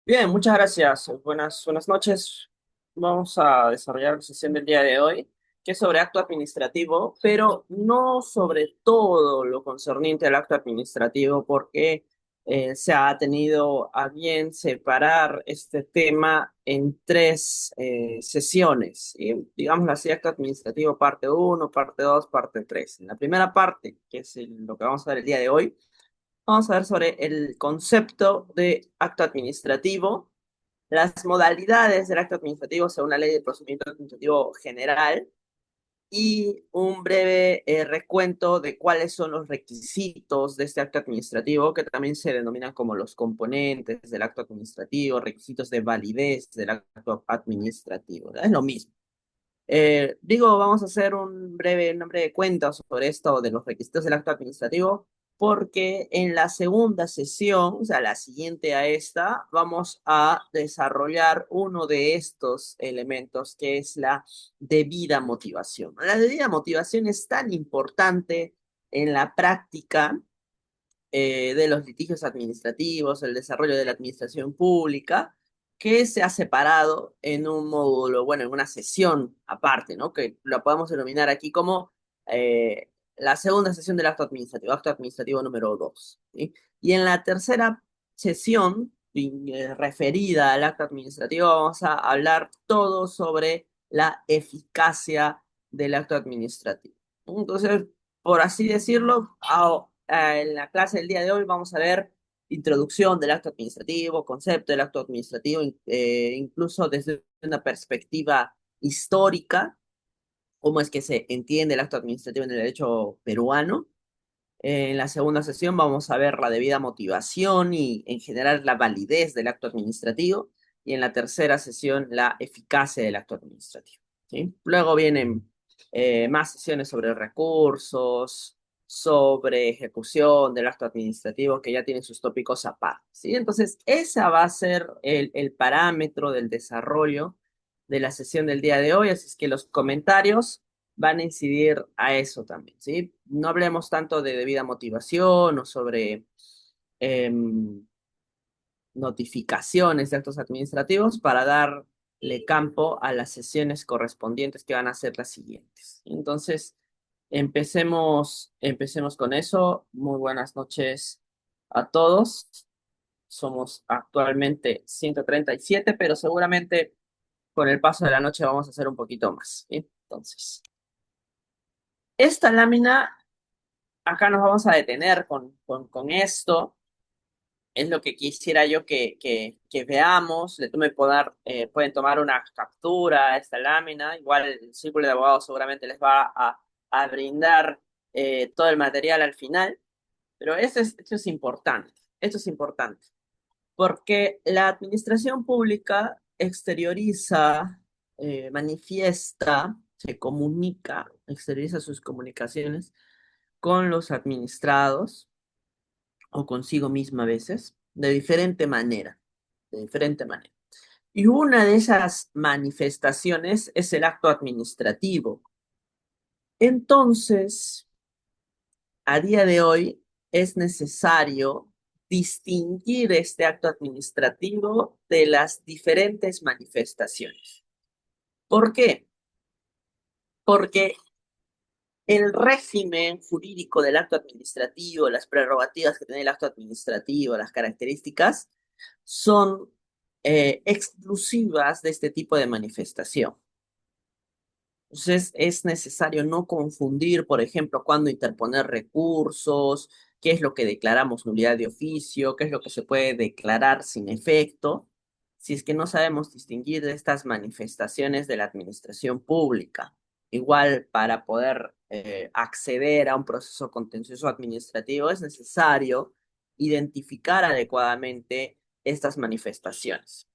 Bien, muchas gracias. Buenas noches. Vamos a desarrollar la sesión del día de hoy, que es sobre acto administrativo, pero no sobre todo lo concerniente al acto administrativo, porque se ha tenido a bien separar este tema en tres sesiones. Digámoslo así, acto administrativo parte uno, parte 2, parte 3. En la primera parte, que es lo que vamos a ver el día de hoy, vamos a ver sobre el concepto de acto administrativo, las modalidades del acto administrativo según la Ley de Procedimiento Administrativo General y un breve recuento de cuáles son los requisitos de este acto administrativo, que también se denominan como los componentes del acto administrativo, requisitos de validez del acto administrativo. Es lo mismo. Vamos a hacer un breve cuento sobre esto de los requisitos del acto administrativo, porque en la segunda sesión, o sea, la siguiente a esta, vamos a desarrollar uno de estos elementos, que es la debida motivación. La debida motivación es tan importante en la práctica de los litigios administrativos, el desarrollo de la administración pública, que se ha separado en un módulo, bueno, en una sesión aparte, ¿no? Que lo podemos denominar aquí como la segunda sesión del acto administrativo número 2, ¿sí? Y en la tercera sesión, referida al acto administrativo, vamos a hablar todo sobre la eficacia del acto administrativo. Entonces, por así decirlo, en la clase del día de hoy vamos a ver introducción del acto administrativo, concepto del acto administrativo, incluso desde una perspectiva histórica, cómo es que se entiende el acto administrativo en el derecho peruano. En la segunda sesión vamos a ver la debida motivación y en general la validez del acto administrativo. Y en la tercera sesión la eficacia del acto administrativo, ¿sí? Luego vienen más sesiones sobre recursos, sobre ejecución del acto administrativo, que ya tienen sus tópicos aparte, ¿sí? Entonces, esa va a ser el parámetro del desarrollo de la sesión del día de hoy. Así es que los comentarios van a incidir a eso también, ¿sí? No hablemos tanto de debida motivación o sobre em, notificaciones de actos administrativos para darle campo a las sesiones correspondientes que van a ser las siguientes. Entonces, empecemos con eso. Muy buenas noches a todos. Somos actualmente 137, pero seguramente con el paso de la noche vamos a hacer un poquito más, ¿sí? Entonces, esta lámina, acá nos vamos a detener con esto. Es lo que quisiera yo que veamos. Pueden tomar una captura a esta lámina. Igual el Círculo de Abogados seguramente les va a brindar todo el material al final. Pero esto es importante. Esto es importante. Porque la administración pública exterioriza, manifiesta, se comunica, exterioriza sus comunicaciones con los administrados o consigo misma a veces, de diferente manera. Y una de esas manifestaciones es el acto administrativo. Entonces, a día de hoy es necesario distinguir este acto administrativo de las diferentes manifestaciones. ¿Por qué? Porque el régimen jurídico del acto administrativo, las prerrogativas que tiene el acto administrativo, las características, son exclusivas de este tipo de manifestación. Entonces, es necesario no confundir, por ejemplo, cuándo interponer recursos, qué es lo que declaramos nulidad de oficio, qué es lo que se puede declarar sin efecto, si es que no sabemos distinguir de estas manifestaciones de la administración pública. Igual, para poder acceder a un proceso contencioso administrativo, es necesario identificar adecuadamente estas manifestaciones.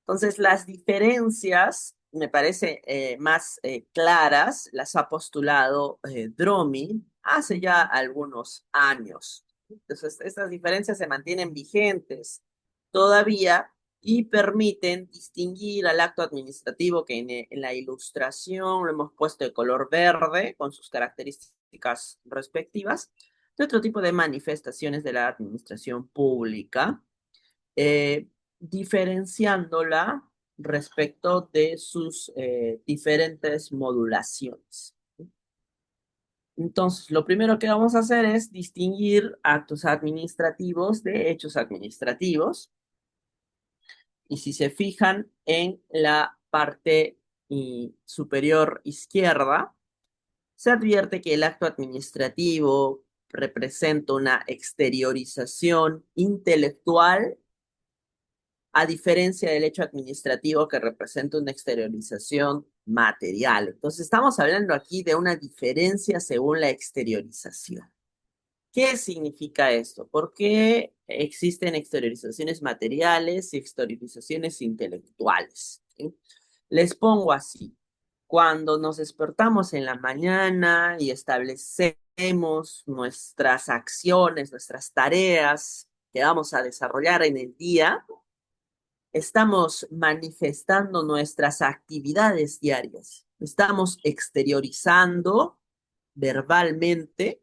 Entonces, las diferencias, me parece más claras, las ha postulado Dromi hace ya algunos años. Entonces, estas diferencias se mantienen vigentes todavía y permiten distinguir al acto administrativo, que en la ilustración lo hemos puesto de color verde con sus características respectivas, de otro tipo de manifestaciones de la administración pública. diferenciándola respecto de sus diferentes modulaciones. Entonces, lo primero que vamos a hacer es distinguir actos administrativos de hechos administrativos. Y si se fijan en la parte superior izquierda, se advierte que el acto administrativo representa una exteriorización intelectual, a diferencia del hecho administrativo que representa una exteriorización material. Entonces, estamos hablando aquí de una diferencia según la exteriorización. ¿Qué significa esto? ¿Por qué existen exteriorizaciones materiales y exteriorizaciones intelectuales? ¿Sí? Les pongo así. Cuando nos despertamos en la mañana y establecemos nuestras acciones, nuestras tareas que vamos a desarrollar en el día, estamos manifestando nuestras actividades diarias. Estamos exteriorizando verbalmente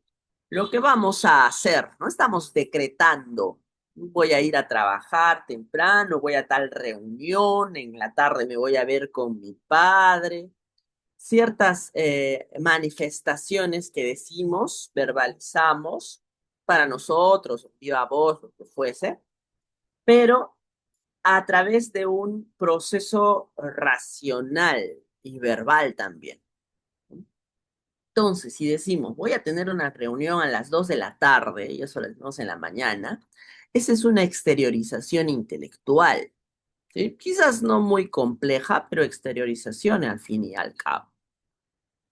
lo que vamos a hacer. No estamos decretando. Voy a ir a trabajar temprano, voy a tal reunión, en la tarde me voy a ver con mi padre. Ciertas manifestaciones que decimos, verbalizamos para nosotros, viva voz, lo que fuese, pero a través de un proceso racional y verbal también. Entonces, si decimos, voy a tener una reunión a las 2 de la tarde, y eso lo decimos en la mañana, esa es una exteriorización intelectual, ¿sí? Quizás no muy compleja, pero exteriorización al fin y al cabo.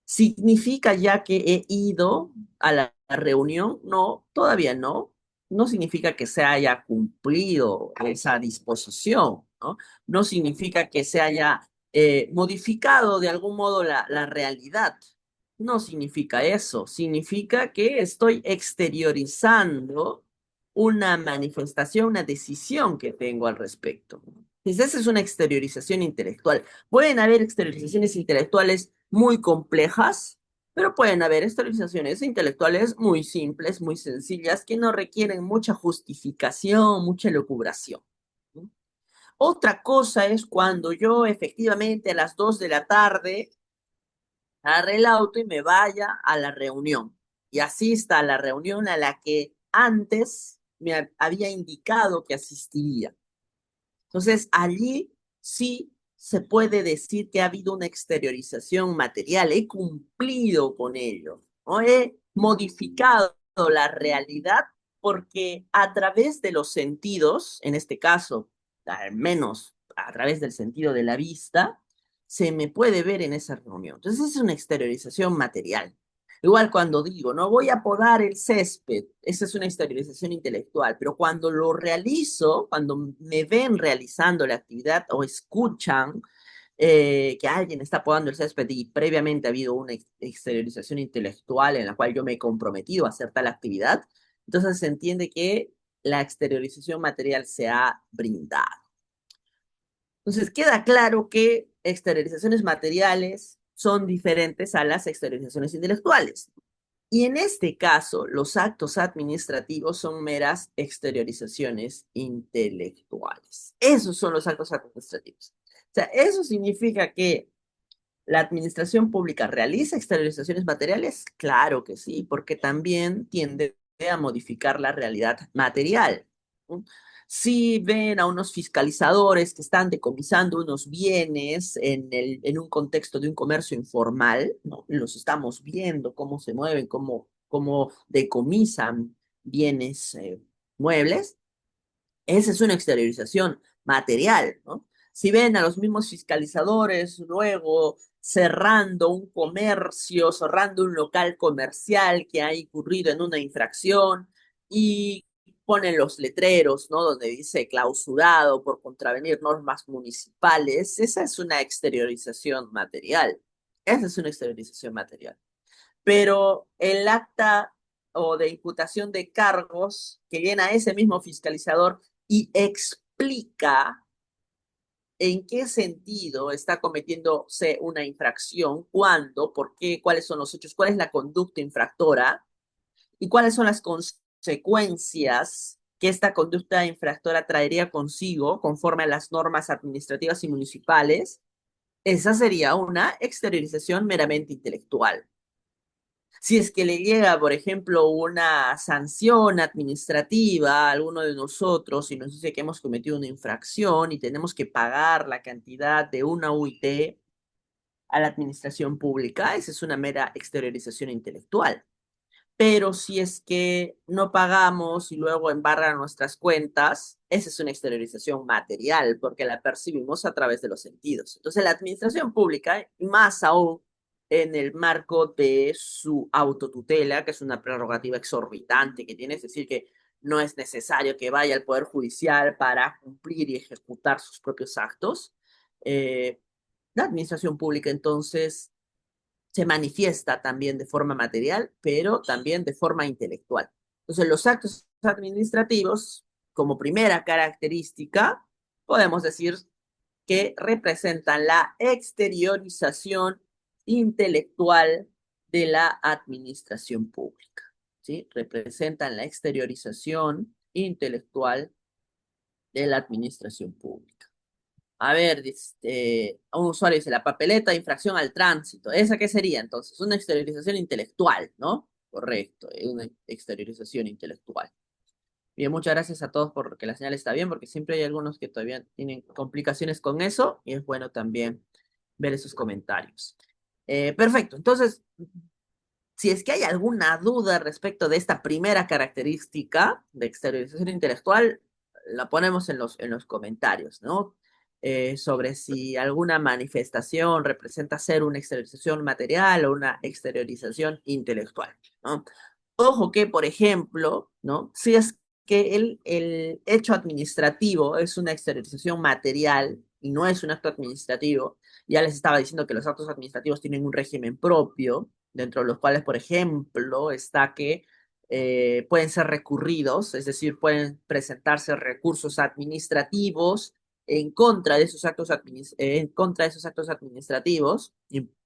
¿Significa ya que he ido a la reunión? No, todavía no. No significa que se haya cumplido esa disposición, ¿no? No significa que se haya modificado de algún modo la realidad. No significa eso. Significa que estoy exteriorizando una manifestación, una decisión que tengo al respecto. Entonces, esa es una exteriorización intelectual. Pueden haber exteriorizaciones intelectuales muy complejas, pero pueden haber exteriorizaciones intelectuales muy simples, muy sencillas, que no requieren mucha justificación, mucha elucubración. ¿No? Otra cosa es cuando yo efectivamente a las 2 de la tarde agarre el auto y me vaya a la reunión y asista a la reunión a la que antes me había indicado que asistiría. Entonces, allí sí se puede decir que ha habido una exteriorización material, he cumplido con ello, ¿no? He modificado la realidad porque a través de los sentidos, en este caso, al menos a través del sentido de la vista, se me puede ver en esa reunión. Entonces, es una exteriorización material. Igual cuando digo, no voy a podar el césped, esa es una exteriorización intelectual, pero cuando lo realizo, cuando me ven realizando la actividad o escuchan que alguien está podando el césped y previamente ha habido una exteriorización intelectual en la cual yo me he comprometido a hacer tal actividad, entonces se entiende que la exteriorización material se ha brindado. Entonces queda claro que exteriorizaciones materiales son diferentes a las exteriorizaciones intelectuales. Y en este caso, los actos administrativos son meras exteriorizaciones intelectuales. Esos son los actos administrativos. O sea, eso significa que la administración pública realiza exteriorizaciones materiales. Claro que sí, porque también tiende a modificar la realidad material. ¿No? Si ven a unos fiscalizadores que están decomisando unos bienes en un contexto de un comercio informal, ¿no? Los estamos viendo cómo se mueven, cómo decomisan bienes muebles. Esa es una exteriorización material, ¿no? Si ven a los mismos fiscalizadores luego cerrando un comercio, cerrando un local comercial que ha incurrido en una infracción y ponen los letreros, ¿no? Donde dice clausurado por contravenir normas municipales, esa es una exteriorización material. Esa es una exteriorización material. Pero el acta o de imputación de cargos que llena ese mismo fiscalizador y explica en qué sentido está cometiéndose una infracción, cuándo, por qué, cuáles son los hechos, cuál es la conducta infractora y cuáles son las consecuencias que esta conducta infractora traería consigo, conforme a las normas administrativas y municipales, esa sería una exteriorización meramente intelectual. Si es que le llega, por ejemplo, una sanción administrativa a alguno de nosotros y nos dice que hemos cometido una infracción y tenemos que pagar la cantidad de una UIT a la administración pública, esa es una mera exteriorización intelectual. Pero si es que no pagamos y luego embargan nuestras cuentas, esa es una exteriorización material, porque la percibimos a través de los sentidos. Entonces, la administración pública, y más aún en el marco de su autotutela, que es una prerrogativa exorbitante que tiene, es decir, que no es necesario que vaya al Poder Judicial para cumplir y ejecutar sus propios actos. eh, la administración pública, entonces, se manifiesta también de forma material, pero también de forma intelectual. Entonces, los actos administrativos, como primera característica, podemos decir que representan la exteriorización intelectual de la administración pública, ¿sí? Representan la exteriorización intelectual de la administración pública. A ver, un usuario dice la papeleta de infracción al tránsito. ¿Esa qué sería entonces? Una exteriorización intelectual, ¿no? Correcto, una exteriorización intelectual. Bien, muchas gracias a todos porque la señal está bien, porque siempre hay algunos que todavía tienen complicaciones con eso y es bueno también ver esos comentarios. Perfecto, entonces, si es que hay alguna duda respecto de esta primera característica de exteriorización intelectual, la ponemos en los comentarios, ¿no? Sobre si alguna manifestación representa ser una exteriorización material o una exteriorización intelectual, ¿no? Ojo que, por ejemplo, ¿no? Si es que el hecho administrativo es una exteriorización material y no es un acto administrativo, ya les estaba diciendo que los actos administrativos tienen un régimen propio, dentro de los cuales, por ejemplo, está que pueden ser recurridos, es decir, pueden presentarse recursos administrativos en contra de esos actos, en contra de esos actos administrativos,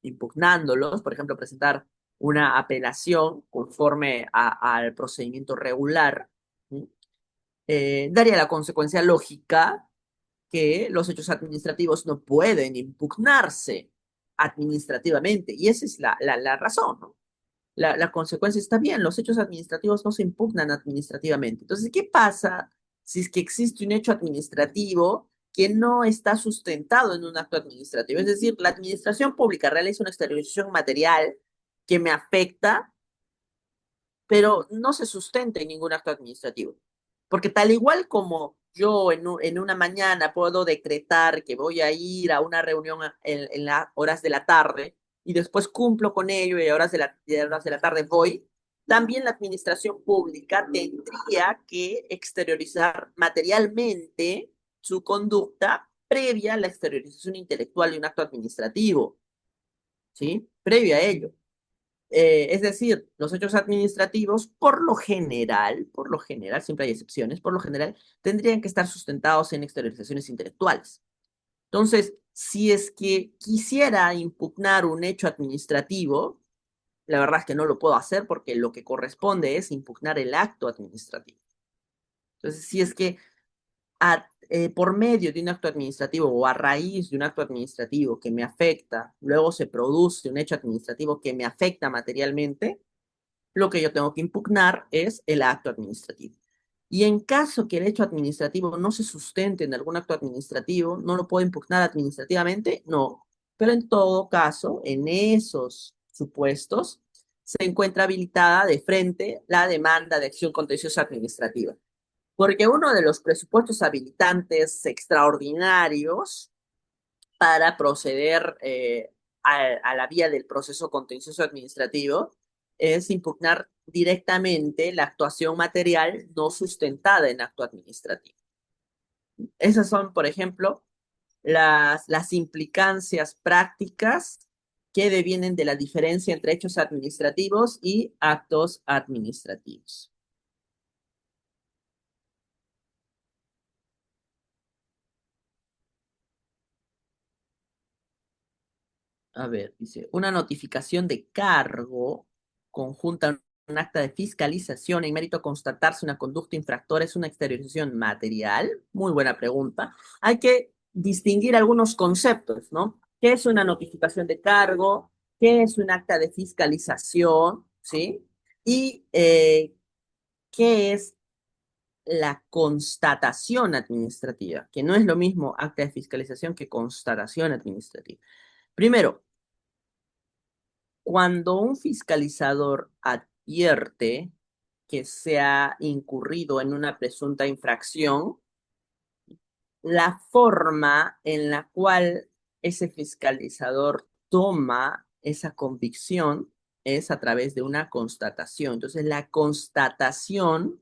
impugnándolos, por ejemplo, presentar una apelación conforme al procedimiento regular, ¿sí? Daría la consecuencia lógica que los hechos administrativos no pueden impugnarse administrativamente, y esa es la razón, ¿no? La consecuencia está bien, los hechos administrativos no se impugnan administrativamente. Entonces, ¿qué pasa si es que existe un hecho administrativo que no está sustentado en un acto administrativo? Es decir, la administración pública realiza una exteriorización material que me afecta, pero no se sustenta en ningún acto administrativo. Porque tal igual como yo en una mañana puedo decretar que voy a ir a una reunión en las horas de la tarde y después cumplo con ello y a horas de la tarde voy, también la administración pública tendría que exteriorizar materialmente su conducta previa a la exteriorización intelectual de un acto administrativo, ¿sí? Previa a ello. Es decir, los hechos administrativos, por lo general, siempre hay excepciones, por lo general, tendrían que estar sustentados en exteriorizaciones intelectuales. Entonces, si es que quisiera impugnar un hecho administrativo, la verdad es que no lo puedo hacer porque lo que corresponde es impugnar el acto administrativo. Entonces, si es que por medio de un acto administrativo o a raíz de un acto administrativo que me afecta, luego se produce un hecho administrativo que me afecta materialmente, lo que yo tengo que impugnar es el acto administrativo. Y en caso que el hecho administrativo no se sustente en algún acto administrativo, ¿no lo puedo impugnar administrativamente? No. Pero en todo caso, en esos supuestos, se encuentra habilitada de frente la demanda de acción contenciosa administrativa. Porque uno de los presupuestos habilitantes extraordinarios para proceder a la vía del proceso contencioso administrativo es impugnar directamente la actuación material no sustentada en acto administrativo. Esas son, por ejemplo, las implicancias prácticas que devienen de la diferencia entre hechos administrativos y actos administrativos. A ver, dice, una notificación de cargo conjunta un acta de fiscalización en mérito a constatarse una conducta infractora es una exteriorización material? Muy buena pregunta. Hay que distinguir algunos conceptos, ¿no? ¿Qué es una notificación de cargo? ¿Qué es un acta de fiscalización? ¿Sí? Y qué es la constatación administrativa, que no es lo mismo acta de fiscalización que constatación administrativa. Primero, cuando un fiscalizador advierte que se ha incurrido en una presunta infracción, la forma en la cual ese fiscalizador toma esa convicción es a través de una constatación. Entonces, la constatación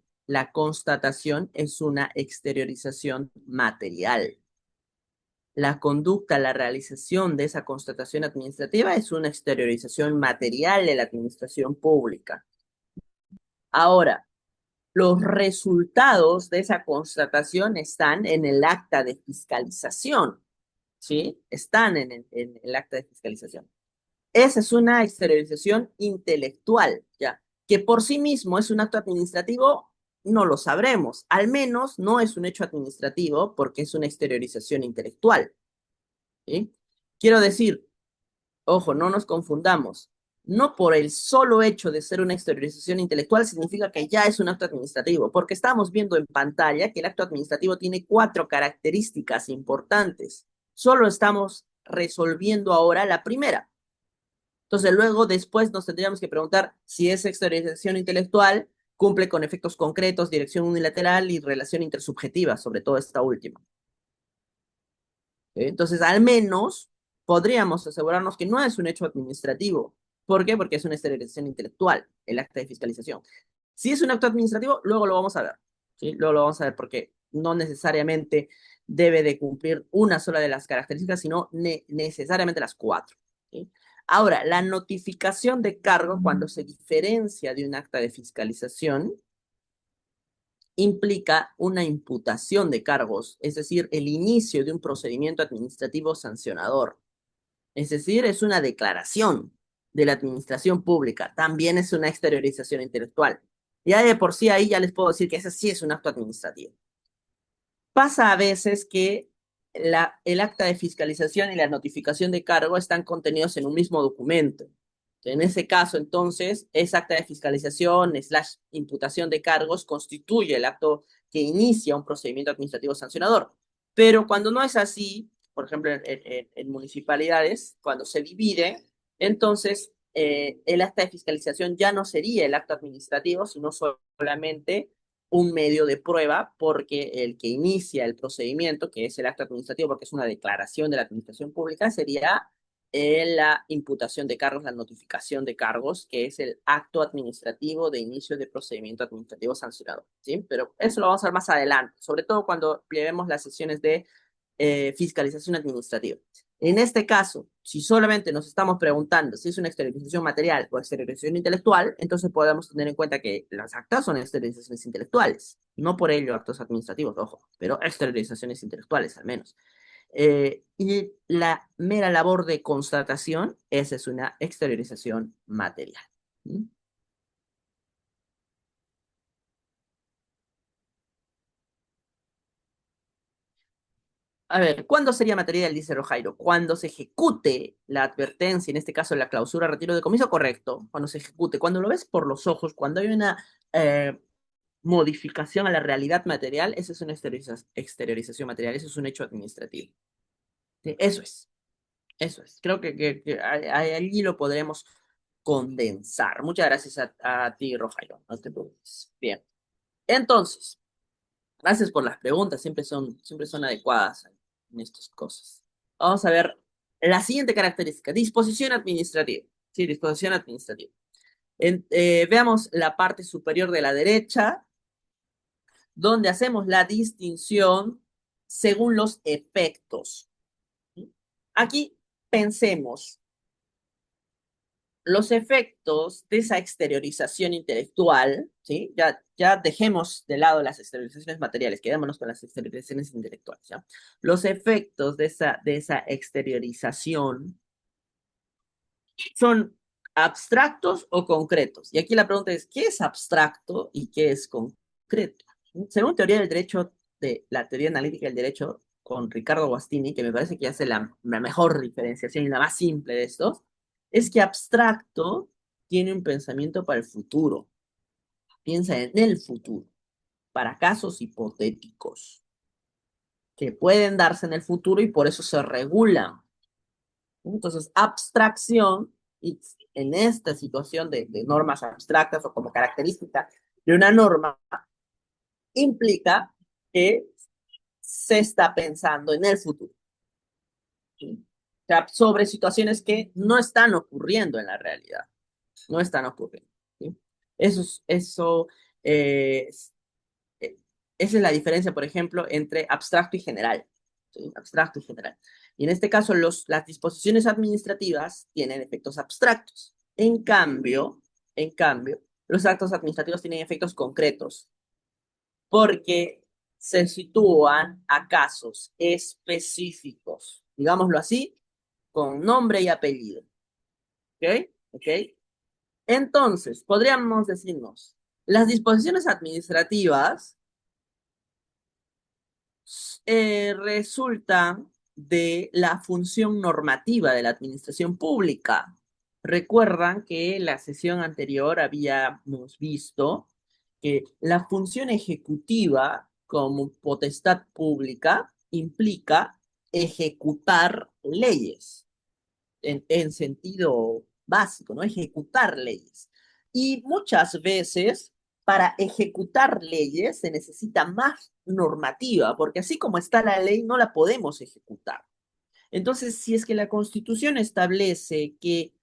es una exteriorización material. La conducta, la realización de esa constatación administrativa es una exteriorización material de la administración pública. Ahora, los resultados de esa constatación están en el acta de fiscalización, ¿sí? Están en el acta de fiscalización. Esa es una exteriorización intelectual, ¿ya? Que por sí mismo es un acto administrativo, no lo sabremos. Al menos no es un hecho administrativo porque es una exteriorización intelectual, ¿sí? Quiero decir, ojo, no nos confundamos. No por el solo hecho de ser una exteriorización intelectual significa que ya es un acto administrativo, porque estamos viendo en pantalla que el acto administrativo tiene 4 características importantes. Solo estamos resolviendo ahora la primera. Entonces, luego, después nos tendríamos que preguntar si esa exteriorización intelectual cumple con efectos concretos, dirección unilateral y relación intersubjetiva, sobre todo esta última. Entonces, al menos podríamos asegurarnos que no es un hecho administrativo. ¿Por qué? Porque es una esterilización intelectual, el acta de fiscalización. Si es un acto administrativo, luego lo vamos a ver. ¿Sí? Luego lo vamos a ver porque no necesariamente debe de cumplir una sola de las características, sino necesariamente las 4. ¿Sí? Ahora, la notificación de cargo, cuando se diferencia de un acta de fiscalización, implica una imputación de cargos, es decir, el inicio de un procedimiento administrativo sancionador. Es decir, es una declaración de la administración pública, también es una exteriorización intelectual. Ya de por sí ahí ya les puedo decir que ese sí es un acto administrativo. Pasa a veces que el acta de fiscalización y la notificación de cargo están contenidos en un mismo documento. En ese caso, entonces, esa acta de fiscalización / imputación de cargos constituye el acto que inicia un procedimiento administrativo sancionador. Pero cuando no es así, por ejemplo, en municipalidades, cuando se divide, entonces el acta de fiscalización ya no sería el acto administrativo, sino solamente un medio de prueba, porque el que inicia el procedimiento, que es el acto administrativo, porque es una declaración de la administración pública, sería la imputación de cargos, la notificación de cargos, que es el acto administrativo de inicio de procedimiento administrativo sancionador, ¿sí? Pero eso lo vamos a ver más adelante, sobre todo cuando llevemos las sesiones de fiscalización administrativa. En este caso, si solamente nos estamos preguntando si es una exteriorización material o exteriorización intelectual, entonces podemos tener en cuenta que las actas son exteriorizaciones intelectuales, no por ello actos administrativos, ojo, pero exteriorizaciones intelectuales al menos. Y la mera labor de constatación, esa es una exteriorización material. ¿Mm? A ver, ¿cuándo sería material? Dice Rojairo. Cuando se ejecute la advertencia, en este caso la clausura, retiro de comiso, correcto. Cuando se ejecute, cuando lo ves por los ojos, cuando hay una modificación a la realidad material, eso es una exteriorización material, eso es un hecho administrativo. Sí, eso es, eso es. Creo que allí lo podremos condensar. Muchas gracias a ti, Rojairo. No te preocupes. Bien. Entonces, gracias por las preguntas, siempre son adecuadas en estas cosas. Vamos a ver la siguiente característica, disposición administrativa. Sí, disposición administrativa. Veamos la parte superior de la derecha, donde hacemos la distinción según los efectos. Aquí pensemos los efectos de esa exteriorización intelectual, ¿sí? Ya dejemos de lado las exteriorizaciones materiales, quedémonos con las exteriorizaciones intelectuales, ¿ya? Los efectos de esa exteriorización son ¿Abstractos o concretos? Y aquí la pregunta es, ¿qué es abstracto y qué es concreto? Según teoría del derecho, de la teoría analítica del derecho, con Ricardo Guastini, que me parece que hace la mejor diferenciación y la más simple de estos, es que abstracto tiene un pensamiento para el futuro, piensa en el futuro, para casos hipotéticos que pueden darse en el futuro y por eso se regulan. Entonces, abstracción, y en esta situación de normas abstractas o como característica de una norma, implica que se está pensando en el futuro, ¿sí? O sea, sobre situaciones que no están ocurriendo en la realidad, no están ocurriendo, ¿sí? Eso eh, eh, esa es la diferencia, por ejemplo, entre abstracto y general, ¿sí? Abstracto y general. Y en este caso, las disposiciones administrativas tienen efectos abstractos. En cambio, los actos administrativos tienen efectos concretos, porque se sitúan a casos específicos, digámoslo así, con nombre y apellido. ¿Ok? ¿Ok? Entonces, podríamos decirnos, las disposiciones administrativas resulta de la función normativa de la administración pública. Recuerdan que en la sesión anterior habíamos visto que la función ejecutiva como potestad pública implica ejecutar leyes en sentido básico, ¿no? Ejecutar leyes. Y muchas veces para ejecutar leyes se necesita más normativa, porque así como está la ley, no la podemos ejecutar. Entonces, si es que la Constitución establece que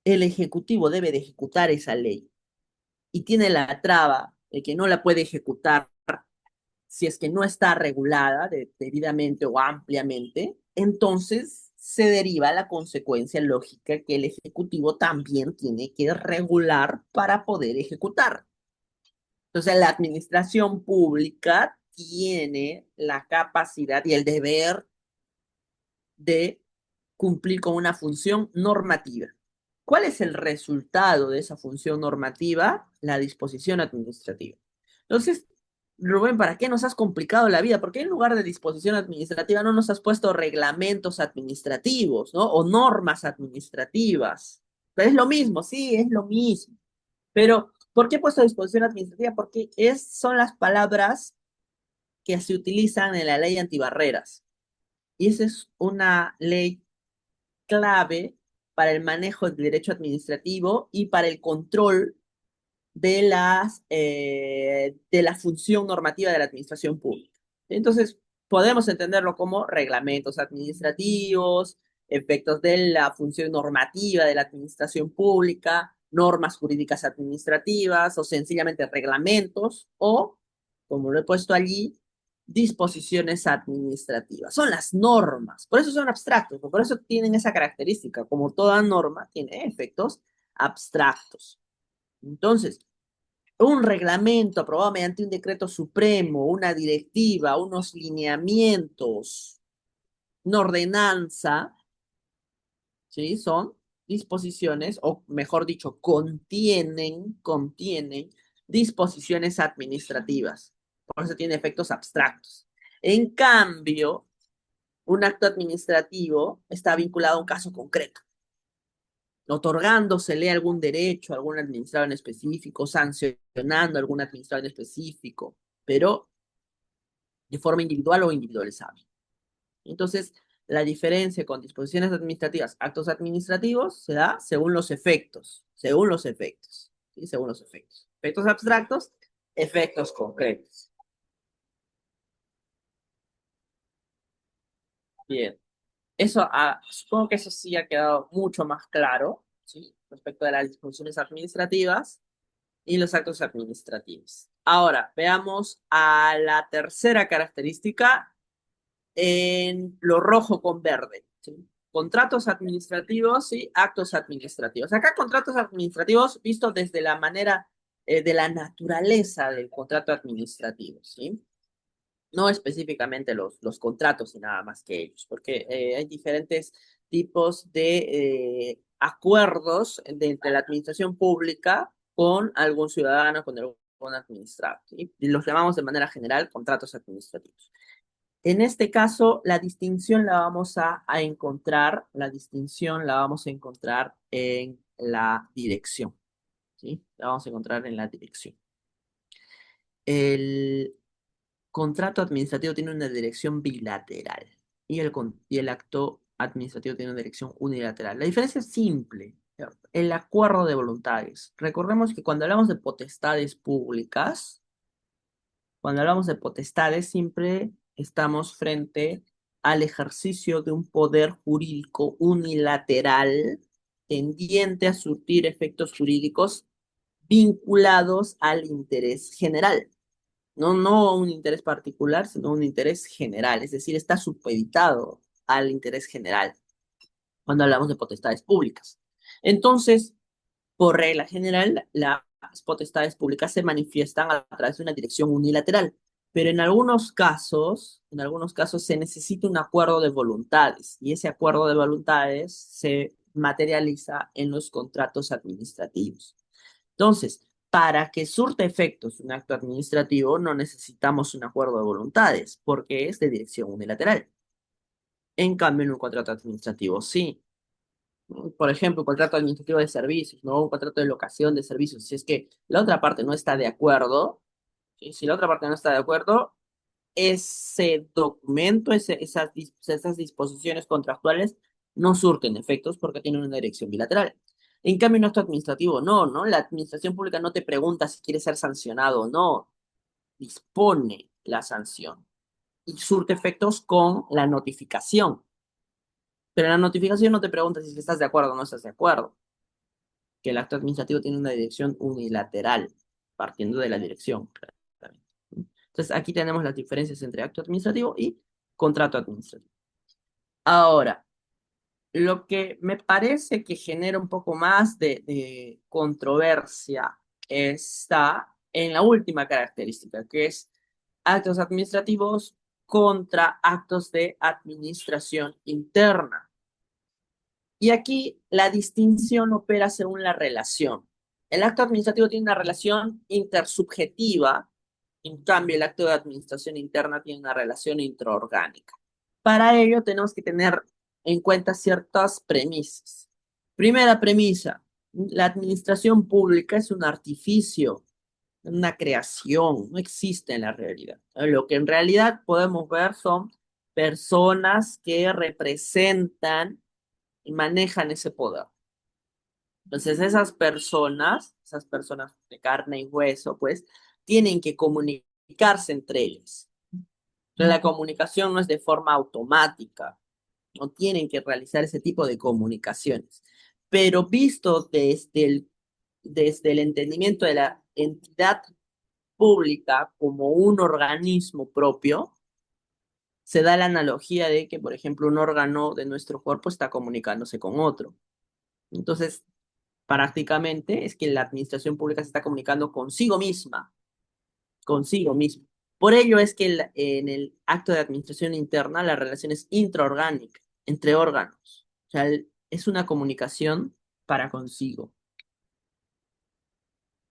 el Ejecutivo debe de ejecutar esa ley y tiene la traba de que no la puede ejecutar si es que no está regulada debidamente o ampliamente, entonces se deriva la consecuencia lógica que el Ejecutivo también tiene que regular para poder ejecutar. Entonces, la administración pública tiene la capacidad y el deber de cumplir con una función normativa. ¿Cuál es el resultado de esa función normativa? La disposición administrativa. Entonces, Rubén, ¿para qué nos has complicado la vida? ¿Por qué en lugar de disposición administrativa no nos has puesto reglamentos administrativos, ¿no? O normas administrativas. Pero es lo mismo, sí, es lo mismo. Pero, ¿por qué he puesto disposición administrativa? Porque son las palabras que se utilizan en la ley antibarreras. Y esa es una ley clave para el manejo del derecho administrativo y para el control de la función normativa de la administración pública. Entonces, podemos entenderlo como reglamentos administrativos, efectos de la función normativa de la administración pública, normas jurídicas administrativas o sencillamente reglamentos o, como lo he puesto allí, disposiciones administrativas. Son las normas, por eso son abstractos, por eso tienen esa característica. Como toda norma, tiene efectos abstractos. Entonces, un reglamento aprobado mediante un decreto supremo, una directiva, unos lineamientos, una ordenanza, ¿sí? Son disposiciones, o mejor dicho, contienen disposiciones administrativas. Por eso tiene efectos abstractos. En cambio, un acto administrativo está vinculado a un caso concreto, otorgándosele algún derecho a algún administrador en específico, sancionando a algún administrador en específico, pero de forma individual o individualizable. Entonces, la diferencia con disposiciones administrativas, actos administrativos, se da según los efectos, ¿sí? Según los efectos. Efectos abstractos, efectos concretos. Bien, supongo que eso sí ha quedado mucho más claro, ¿sí? Respecto de las disposiciones administrativas y los actos administrativos. Ahora, veamos a la tercera característica en lo rojo con verde, ¿sí? Contratos administrativos y actos administrativos. Acá contratos administrativos visto desde la manera de la naturaleza del contrato administrativo, ¿sí? No específicamente los contratos y nada más que ellos, porque hay diferentes tipos acuerdos de la administración pública con algún ciudadano, con algún administrado, ¿sí? Y los llamamos de manera general contratos administrativos. En este caso, la distinción la distinción la vamos a encontrar en la dirección, ¿sí? La vamos a encontrar en la dirección. El contrato administrativo tiene una dirección bilateral y el acto administrativo tiene una dirección unilateral. La diferencia es simple. El acuerdo de voluntades. Recordemos que cuando hablamos de potestades públicas, cuando hablamos de potestades, siempre estamos frente al ejercicio de un poder jurídico unilateral tendiente a surtir efectos jurídicos vinculados al interés general. No un interés particular, sino un interés general, es decir, está supeditado al interés general cuando hablamos de potestades públicas. Entonces, por regla general, las potestades públicas se manifiestan a través de una dirección unilateral, pero en algunos casos se necesita un acuerdo de voluntades y ese acuerdo de voluntades se materializa en los contratos administrativos. Entonces, para que surta efectos un acto administrativo, no necesitamos un acuerdo de voluntades, porque es de dirección unilateral. En cambio, en un contrato administrativo, sí. Por ejemplo, un contrato administrativo de servicios, ¿no? Un contrato de locación de servicios. Si es que la otra parte no está de acuerdo, ¿sí? Si la otra parte no está de acuerdo, ese documento, esas disposiciones contractuales no surten efectos porque tienen una dirección bilateral. En cambio, en acto administrativo, no. La administración pública no te pregunta si quiere ser sancionado o no, dispone la sanción y surte efectos con la notificación. Pero en la notificación no te pregunta si estás de acuerdo o no estás de acuerdo, que el acto administrativo tiene una dirección unilateral, partiendo de la dirección, claramente. Entonces, aquí tenemos las diferencias entre acto administrativo y contrato administrativo. Ahora, lo que me parece que genera un poco más de controversia está en la última característica, que es actos administrativos contra actos de administración interna. Y aquí la distinción opera según la relación. El acto administrativo tiene una relación intersubjetiva, en cambio el acto de administración interna tiene una relación intraorgánica. Para ello tenemos que tener en cuenta ciertas premisas. Primera premisa, la administración pública es un artificio, una creación, no existe en la realidad. Lo que en realidad podemos ver son personas que representan y manejan ese poder. Entonces esas personas de carne y hueso, pues, tienen que comunicarse entre ellos. La comunicación no es de forma automática, no tienen que realizar ese tipo de comunicaciones. Pero visto desde el entendimiento de la entidad pública como un organismo propio, se da la analogía de que, por ejemplo, un órgano de nuestro cuerpo está comunicándose con otro. Entonces, prácticamente es que la administración pública se está comunicando consigo misma, consigo misma. Por ello es que en el acto de administración interna la relación es intraorgánica, entre órganos. O sea, es una comunicación para consigo.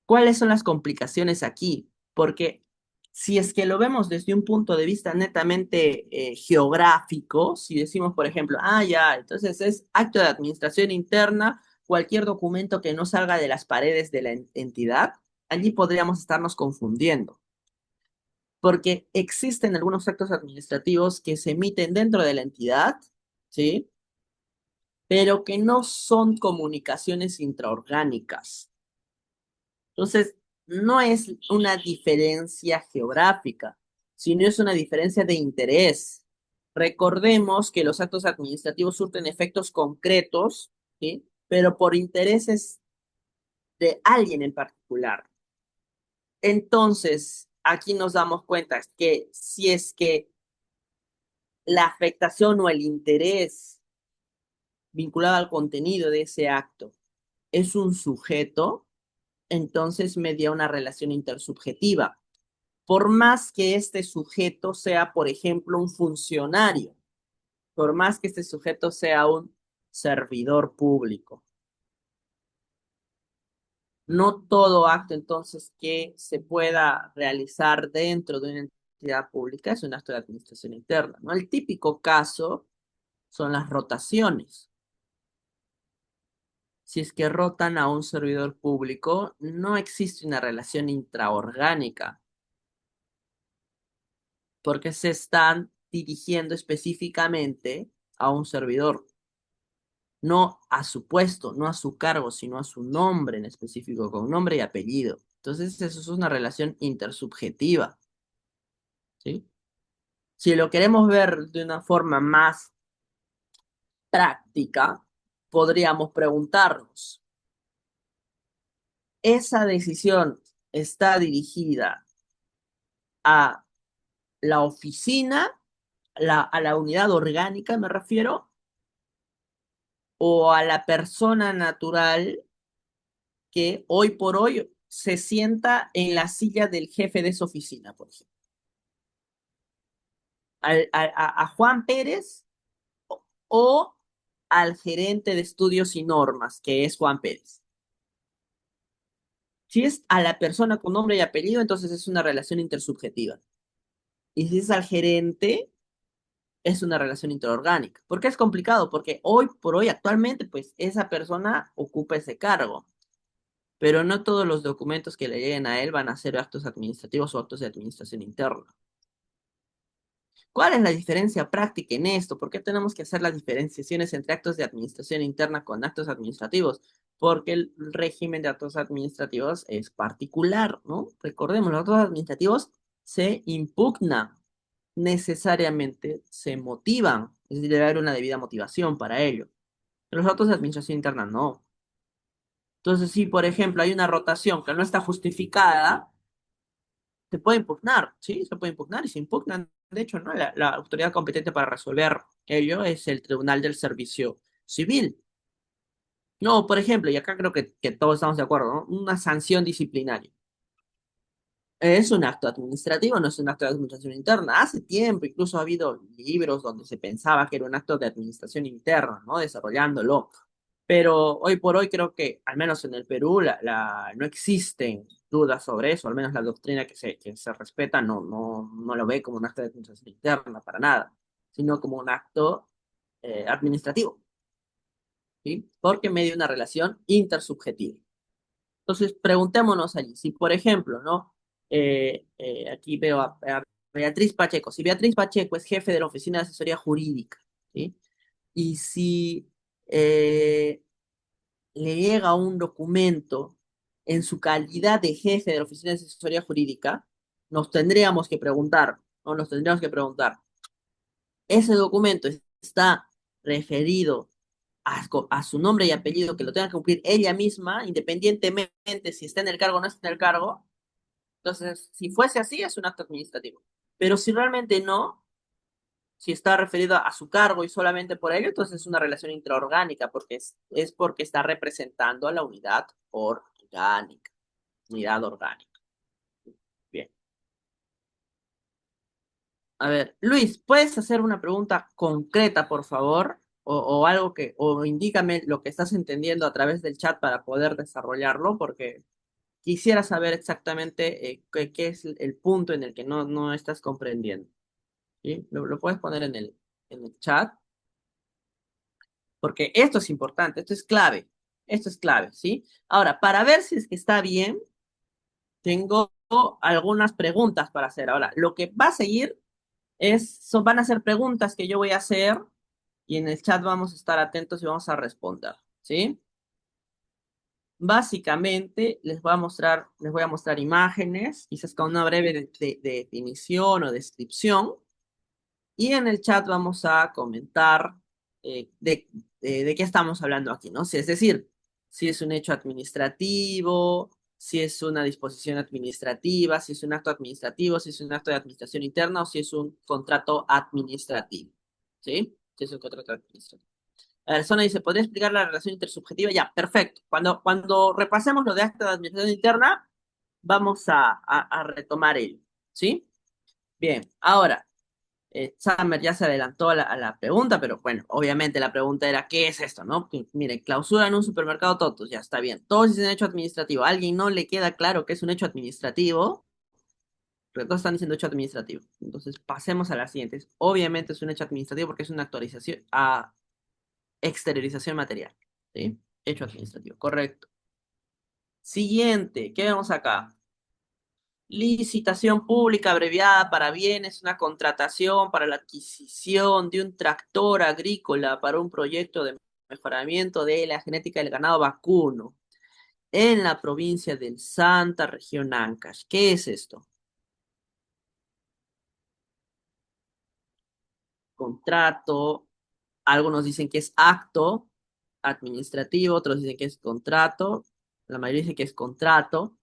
¿Cuáles son las complicaciones aquí? Porque si es que lo vemos desde un punto de vista netamente geográfico, si decimos, por ejemplo, ya, entonces es acto de administración interna, cualquier documento que no salga de las paredes de la entidad, allí podríamos estarnos confundiendo, porque existen algunos actos administrativos que se emiten dentro de la entidad, ¿sí? Pero que no son comunicaciones intraorgánicas. Entonces, no es una diferencia geográfica, sino es una diferencia de interés. Recordemos que los actos administrativos surten efectos concretos, ¿sí? Pero por intereses de alguien en particular. Entonces, aquí nos damos cuenta que si es que la afectación o el interés vinculado al contenido de ese acto es un sujeto, entonces media una relación intersubjetiva. Por más que este sujeto sea, por ejemplo, un funcionario, por más que este sujeto sea un servidor público. No todo acto entonces que se pueda realizar dentro de una entidad pública es un acto de administración interna, ¿no? El típico caso son las rotaciones. Si es que rotan a un servidor público, no existe una relación intraorgánica, porque se están dirigiendo específicamente a un servidor, no a su puesto, no a su cargo, sino a su nombre en específico, con nombre y apellido. Entonces, eso es una relación intersubjetiva, ¿sí? Si lo queremos ver de una forma más práctica, podríamos preguntarnos, ¿esa decisión está dirigida a la oficina, a la unidad orgánica, me refiero, o a la persona natural que hoy por hoy se sienta en la silla del jefe de esa oficina, por ejemplo? A Juan Pérez o al gerente de estudios y normas, que es Juan Pérez. Si es a la persona con nombre y apellido, entonces es una relación intersubjetiva. Y si es al gerente, es una relación interorgánica. ¿Por qué es complicado? Porque hoy por hoy, actualmente, pues esa persona ocupa ese cargo, pero no todos los documentos que le lleguen a él van a ser actos administrativos o actos de administración interna. ¿Cuál es la diferencia práctica en esto? ¿Por qué tenemos que hacer las diferenciaciones entre actos de administración interna con actos administrativos? Porque el régimen de actos administrativos es particular, ¿no? Recordemos, los actos administrativos se impugnan, necesariamente se motivan, es decir, debe haber una debida motivación para ello. Los actos de administración interna no. Entonces, si por ejemplo hay una rotación que no está justificada, se puede impugnar, ¿sí? Se puede impugnar y se impugnan. De hecho, ¿no? La autoridad competente para resolver ello es el Tribunal del Servicio Civil. No, por ejemplo, y acá creo que todos estamos de acuerdo, ¿no? Una sanción disciplinaria. Es un acto administrativo, no es un acto de administración interna. Hace tiempo incluso ha habido libros donde se pensaba que era un acto de administración interna, ¿no? Desarrollándolo. Pero hoy por hoy creo que, al menos en el Perú, no existen dudas sobre eso, al menos la doctrina que se respeta no lo ve como un acto de administración interna para nada, sino como un acto administrativo, ¿sí? Porque medio una relación intersubjetiva. Entonces, preguntémonos allí, si por ejemplo, ¿no? Aquí veo a Beatriz Pacheco, si Beatriz Pacheco es jefe de la Oficina de Asesoría Jurídica, ¿sí? Y si eh, le llega un documento en su calidad de jefe de la Oficina de Asesoría Jurídica, nos tendríamos que preguntar, o nos tendríamos que preguntar, ¿ese documento está referido a su nombre y apellido que lo tenga que cumplir ella misma, independientemente si está en el cargo o no está en el cargo? Entonces, si fuese así, es un acto administrativo. Pero si realmente no, si está referido a su cargo y solamente por ello, entonces es una relación intraorgánica, porque es porque está representando a la unidad orgánica. Unidad orgánica. Bien. A ver, Luis, ¿puedes hacer una pregunta concreta, por favor? O algo o indícame lo que estás entendiendo a través del chat para poder desarrollarlo, porque quisiera saber exactamente qué es el punto en el que no estás comprendiendo. ¿Sí? Lo puedes poner en el chat, porque esto es importante, esto es clave, ¿sí? Ahora, para ver si es que está bien, tengo algunas preguntas para hacer. Ahora, lo que va a seguir van a ser preguntas que yo voy a hacer y en el chat vamos a estar atentos y vamos a responder, ¿sí? Básicamente les voy a mostrar imágenes, quizás con una breve de definición o descripción, y en el chat vamos a comentar de qué estamos hablando aquí, ¿no? Es decir, si es un hecho administrativo, si es una disposición administrativa, si es un acto administrativo, si es un acto de administración interna o si es un contrato administrativo, ¿sí? Si es un contrato administrativo. La persona dice, ¿podría explicar la relación intersubjetiva? Ya, perfecto. Cuando repasemos lo de acto de administración interna, vamos a retomar ello, ¿sí? Bien, ahora. Summer ya se adelantó a la pregunta, pero bueno, obviamente la pregunta era, ¿qué es esto, no? Que, mire, clausura en un supermercado Totos, ya está bien. Todos dicen hecho administrativo. ¿A alguien no le queda claro que es un hecho administrativo? Pero todos están diciendo hecho administrativo. Entonces, pasemos a las siguientes. Obviamente es un hecho administrativo porque es una actualización a exteriorización material. ¿Sí? Hecho administrativo, correcto. Siguiente, ¿qué vemos acá? Licitación pública abreviada para bienes, una contratación para la adquisición de un tractor agrícola para un proyecto de mejoramiento de la genética del ganado vacuno en la provincia del Santa, región Ancash. ¿Qué es esto? Contrato, algunos dicen que es acto administrativo, otros dicen que es contrato, la mayoría dice que es contrato.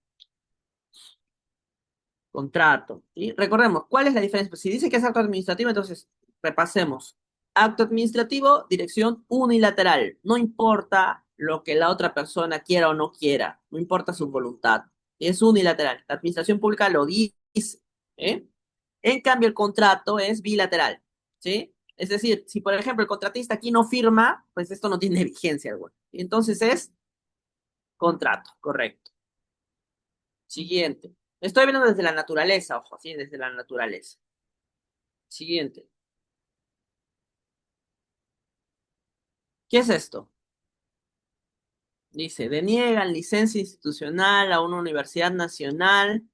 Contrato. ¿Sí? Recordemos, ¿cuál es la diferencia? Pues si dice que es acto administrativo, entonces repasemos. Acto administrativo, dirección unilateral. No importa lo que la otra persona quiera o no quiera, no importa su voluntad. Es unilateral. La administración pública lo dice. ¿Eh? En cambio, el contrato es bilateral. ¿Sí? Es decir, si por ejemplo el contratista aquí no firma, pues esto no tiene vigencia alguna. Entonces es contrato, correcto. Siguiente. Estoy viendo desde la naturaleza, ojo, sí, desde la naturaleza. Siguiente. ¿Qué es esto? Dice, deniegan licencia institucional a una universidad nacional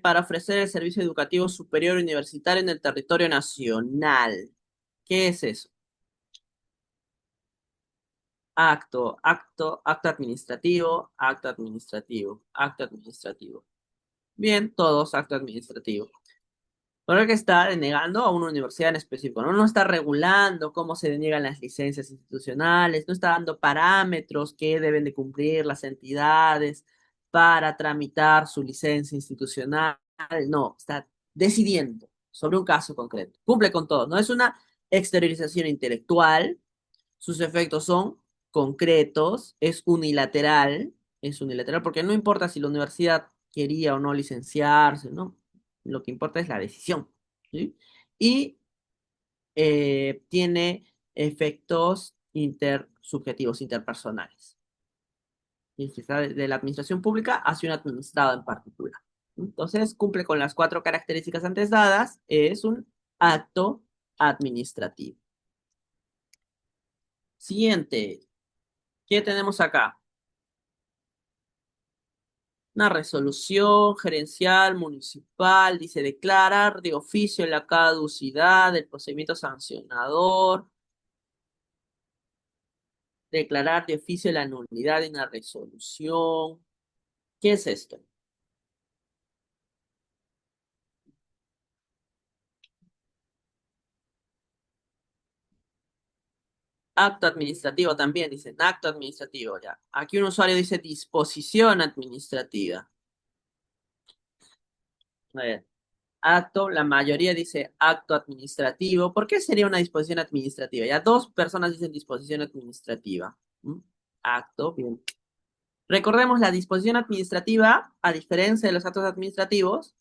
para ofrecer el servicio educativo superior universitario en el territorio nacional. ¿Qué es eso? Acto administrativo, acto administrativo, acto administrativo. Bien, todos acto administrativo. Pero que está denegando a una universidad en específico, ¿no? No está regulando cómo se deniegan las licencias institucionales, no está dando parámetros que deben de cumplir las entidades para tramitar su licencia institucional. No, está decidiendo sobre un caso concreto. Cumple con todo. No es una exteriorización intelectual, sus efectos son concretos, es unilateral porque no importa si la universidad quería o no licenciarse, ¿no? Lo que importa es la decisión, ¿sí? Y tiene efectos intersubjetivos, interpersonales. Y si está de la administración pública hacia un administrado en particular. Entonces, cumple con las cuatro características antes dadas, es un acto administrativo. Siguiente, ¿qué tenemos acá? Una resolución gerencial municipal, dice declarar de oficio la caducidad del procedimiento sancionador, declarar de oficio la nulidad de una resolución. ¿Qué es esto? Acto administrativo también, dicen acto administrativo ya. Aquí un usuario dice disposición administrativa. A ver, acto, la mayoría dice acto administrativo. ¿Por qué sería una disposición administrativa? Ya dos personas dicen disposición administrativa. ¿Mm? Acto, bien. Recordemos la disposición administrativa, a diferencia de los actos administrativos,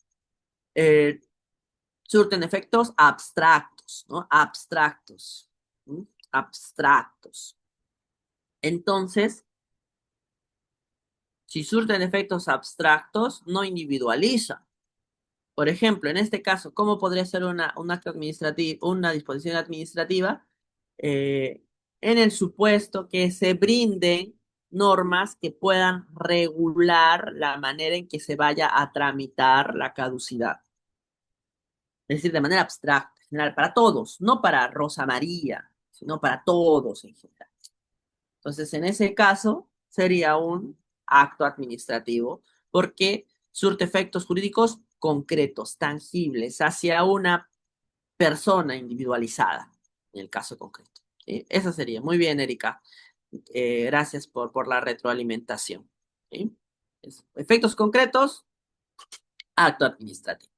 eh, surten efectos abstractos, ¿no? Abstractos. ¿Mm? Abstractos. Entonces, si surten efectos abstractos, no individualizan. Por ejemplo, en este caso, ¿cómo podría ser un acto administrativo, una disposición administrativa? Eh, en el supuesto que se brinden normas que puedan regular la manera en que se vaya a tramitar la caducidad. Es decir, de manera abstracta, en general, para todos, no para Rosa María, sino para todos en general. Entonces, en ese caso, sería un acto administrativo porque surte efectos jurídicos concretos, tangibles, hacia una persona individualizada, en el caso concreto. ¿Sí? Eso sería. Muy bien, Erika. Gracias por la retroalimentación. ¿Sí? Efectos concretos, acto administrativo.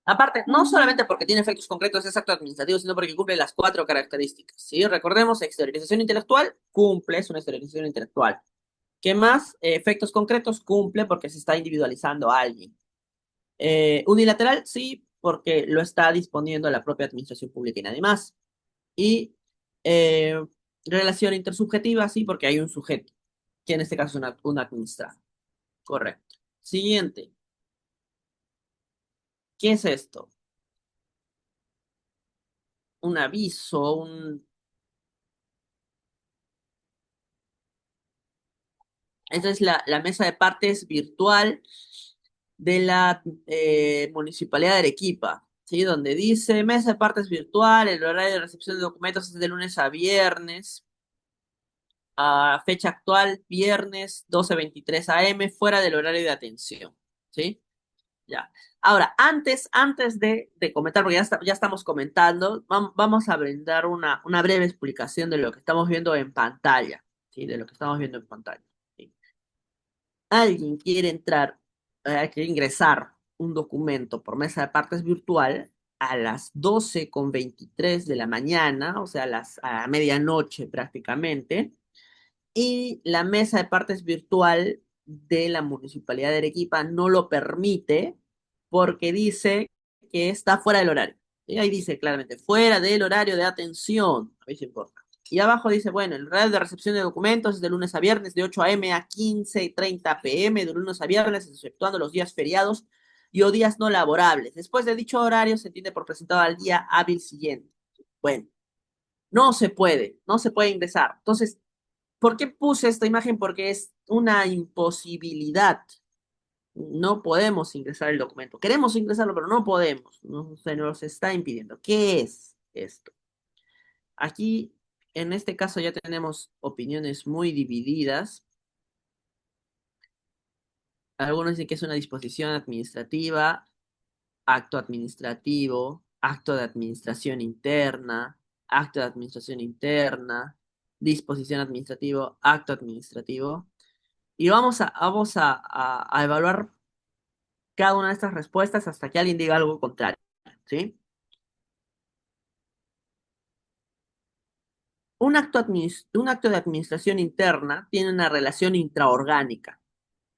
Aparte, no solamente porque tiene efectos concretos es acto administrativo, sino porque cumple las cuatro características. ¿Sí? Recordemos, exteriorización intelectual, cumple, es una exteriorización intelectual. ¿Qué más? Efectos concretos, cumple porque se está individualizando a alguien. Unilateral, sí, porque lo está disponiendo la propia administración pública y nadie más. Y eh, relación intersubjetiva, sí, porque hay un sujeto, que en este caso es un administrado. Correcto. Siguiente. ¿Qué es esto? Un aviso, Esta es la mesa de partes virtual de la Municipalidad de Arequipa, ¿sí? Donde dice mesa de partes virtual, el horario de recepción de documentos es de lunes a viernes, a fecha actual, viernes 12:23 a.m., fuera del horario de atención, ¿sí? Ya. Ahora, antes de comentar, porque ya estamos comentando, vamos a brindar una breve explicación de lo que estamos viendo en pantalla, ¿sí? De lo que estamos viendo en pantalla. ¿Sí? Alguien quiere entrar, quiere ingresar un documento por mesa de partes virtual a las 12:23 de la mañana, o sea, a medianoche prácticamente, y la mesa de partes virtual de la Municipalidad de Arequipa no lo permite porque dice que está fuera del horario. Y ahí dice claramente, fuera del horario de atención. A ver si importa. Y abajo dice, bueno, el horario de recepción de documentos es de lunes a viernes, de 8 a.m. a 15:30 p.m., de lunes a viernes, exceptuando los días feriados y o días no laborables. Después de dicho horario se entiende por presentado al día hábil siguiente. Bueno, no se puede ingresar. Entonces, ¿por qué puse esta imagen? Porque es una imposibilidad. No podemos ingresar el documento. Queremos ingresarlo, pero no podemos. Se nos está impidiendo. ¿Qué es esto? Aquí, en este caso, ya tenemos opiniones muy divididas. Algunos dicen que es una disposición administrativa, acto de administración interna, acto de administración interna, disposición administrativo, acto administrativo. Y vamos a evaluar cada una de estas respuestas hasta que alguien diga algo contrario, ¿sí? Un acto de administración interna tiene una relación intraorgánica,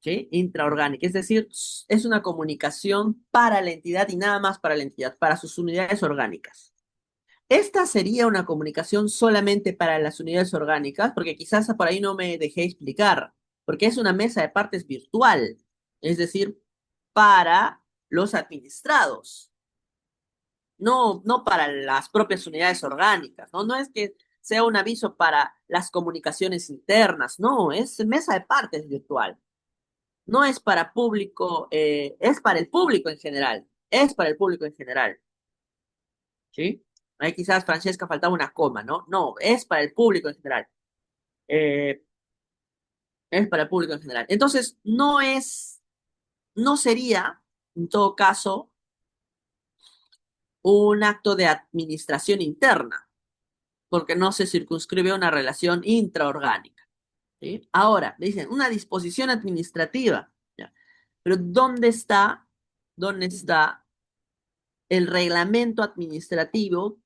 ¿sí? Intraorgánica, es decir, es una comunicación para la entidad y nada más para la entidad, para sus unidades orgánicas. Esta sería una comunicación solamente para las unidades orgánicas, porque quizás por ahí no me dejé explicar, porque es una mesa de partes virtual, es decir, para los administrados, no para las propias unidades orgánicas, ¿no? No es que sea un aviso para las comunicaciones internas, no, es mesa de partes virtual. No es para público, es para el público en general, es para el público en general, ¿sí? Ahí quizás Francesca faltaba una coma, ¿no? No, es para el público en general. Eh, es para el público en general. Entonces, no sería, en todo caso, un acto de administración interna, porque no se circunscribe a una relación intraorgánica, ¿sí? Ahora, dicen, una disposición administrativa, ¿ya? Pero ¿dónde está el reglamento administrativo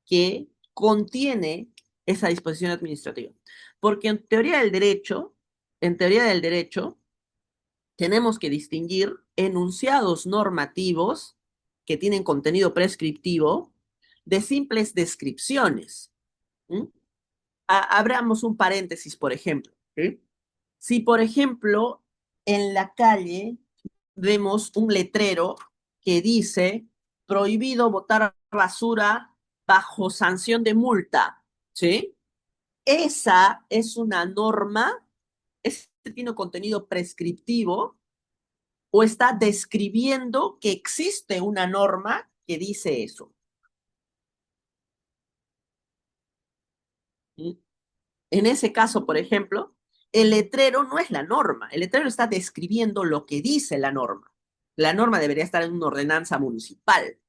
que contiene esa disposición administrativa? Porque en teoría del derecho, tenemos que distinguir enunciados normativos que tienen contenido prescriptivo de simples descripciones. ¿Mm? Abramos un paréntesis, por ejemplo, ¿sí? Si, por ejemplo, en la calle vemos un letrero que dice prohibido botar basura bajo sanción de multa, ¿sí? Esa es una norma, este tiene contenido prescriptivo o está describiendo que existe una norma que dice eso. ¿Mm? En ese caso, por ejemplo, el letrero no es la norma, el letrero está describiendo lo que dice la norma. La norma debería estar en una ordenanza municipal.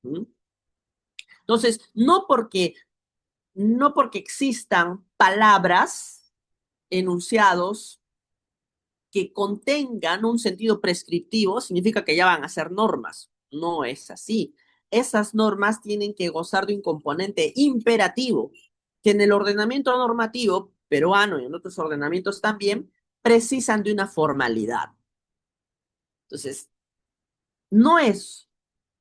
¿Mm? Entonces, no porque existan palabras, enunciados que contengan un sentido prescriptivo, significa que ya van a ser normas. No es así. Esas normas tienen que gozar de un componente imperativo, que en el ordenamiento normativo peruano y en otros ordenamientos también precisan de una formalidad. Entonces, no es.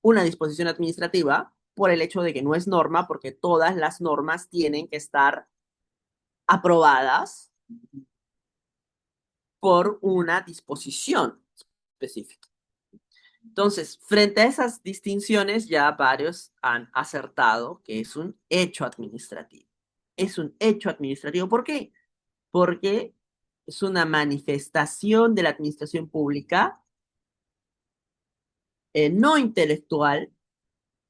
una disposición administrativa por el hecho de que no es norma, porque todas las normas tienen que estar aprobadas por una disposición específica. Entonces, frente a esas distinciones, ya varios han acertado que es un hecho administrativo. Es un hecho administrativo. ¿Por qué? Porque es una manifestación de la administración pública, no intelectual,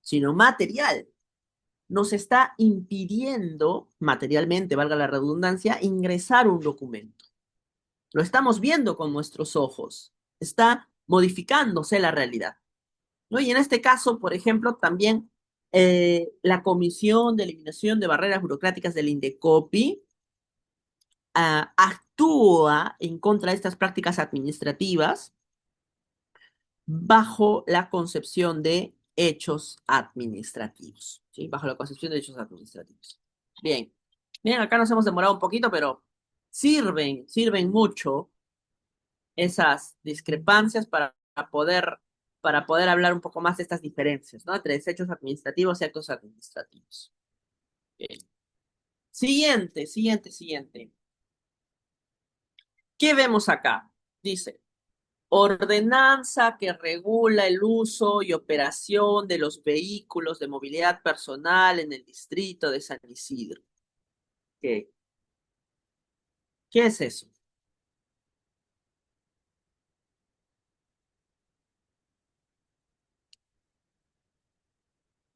sino material. Nos está impidiendo, materialmente, valga la redundancia, ingresar un documento. Lo estamos viendo con nuestros ojos. Está modificándose la realidad, ¿no? Y en este caso, por ejemplo, también la Comisión de Eliminación de Barreras Burocráticas del INDECOPI actúa en contra de estas prácticas administrativas bajo la concepción de hechos administrativos, ¿sí? Bajo la concepción de hechos administrativos. Bien, bien, acá nos hemos demorado un poquito, pero sirven mucho esas discrepancias para poder hablar un poco más de estas diferencias, ¿no? Entre hechos administrativos y actos administrativos. Bien. Siguiente. ¿Qué vemos acá? Dice, ordenanza que regula el uso y operación de los vehículos de movilidad personal en el distrito de San Isidro. ¿Qué? ¿Qué es eso?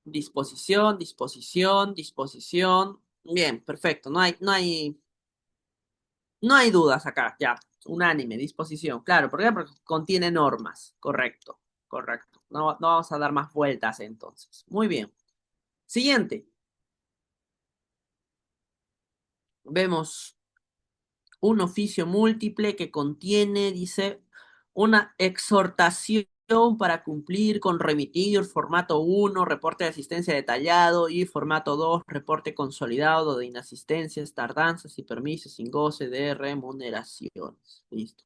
Disposición. Bien, perfecto. No hay dudas acá, ya. Unánime, disposición. Claro, ¿por qué? Porque contiene normas. Correcto. No vamos a dar más vueltas entonces. Muy bien. Siguiente. Vemos un oficio múltiple que contiene, dice, una exhortación para cumplir con remitir formato 1, reporte de asistencia detallado, y formato 2, reporte consolidado de inasistencias, tardanzas y permisos sin goce de remuneraciones. Listo.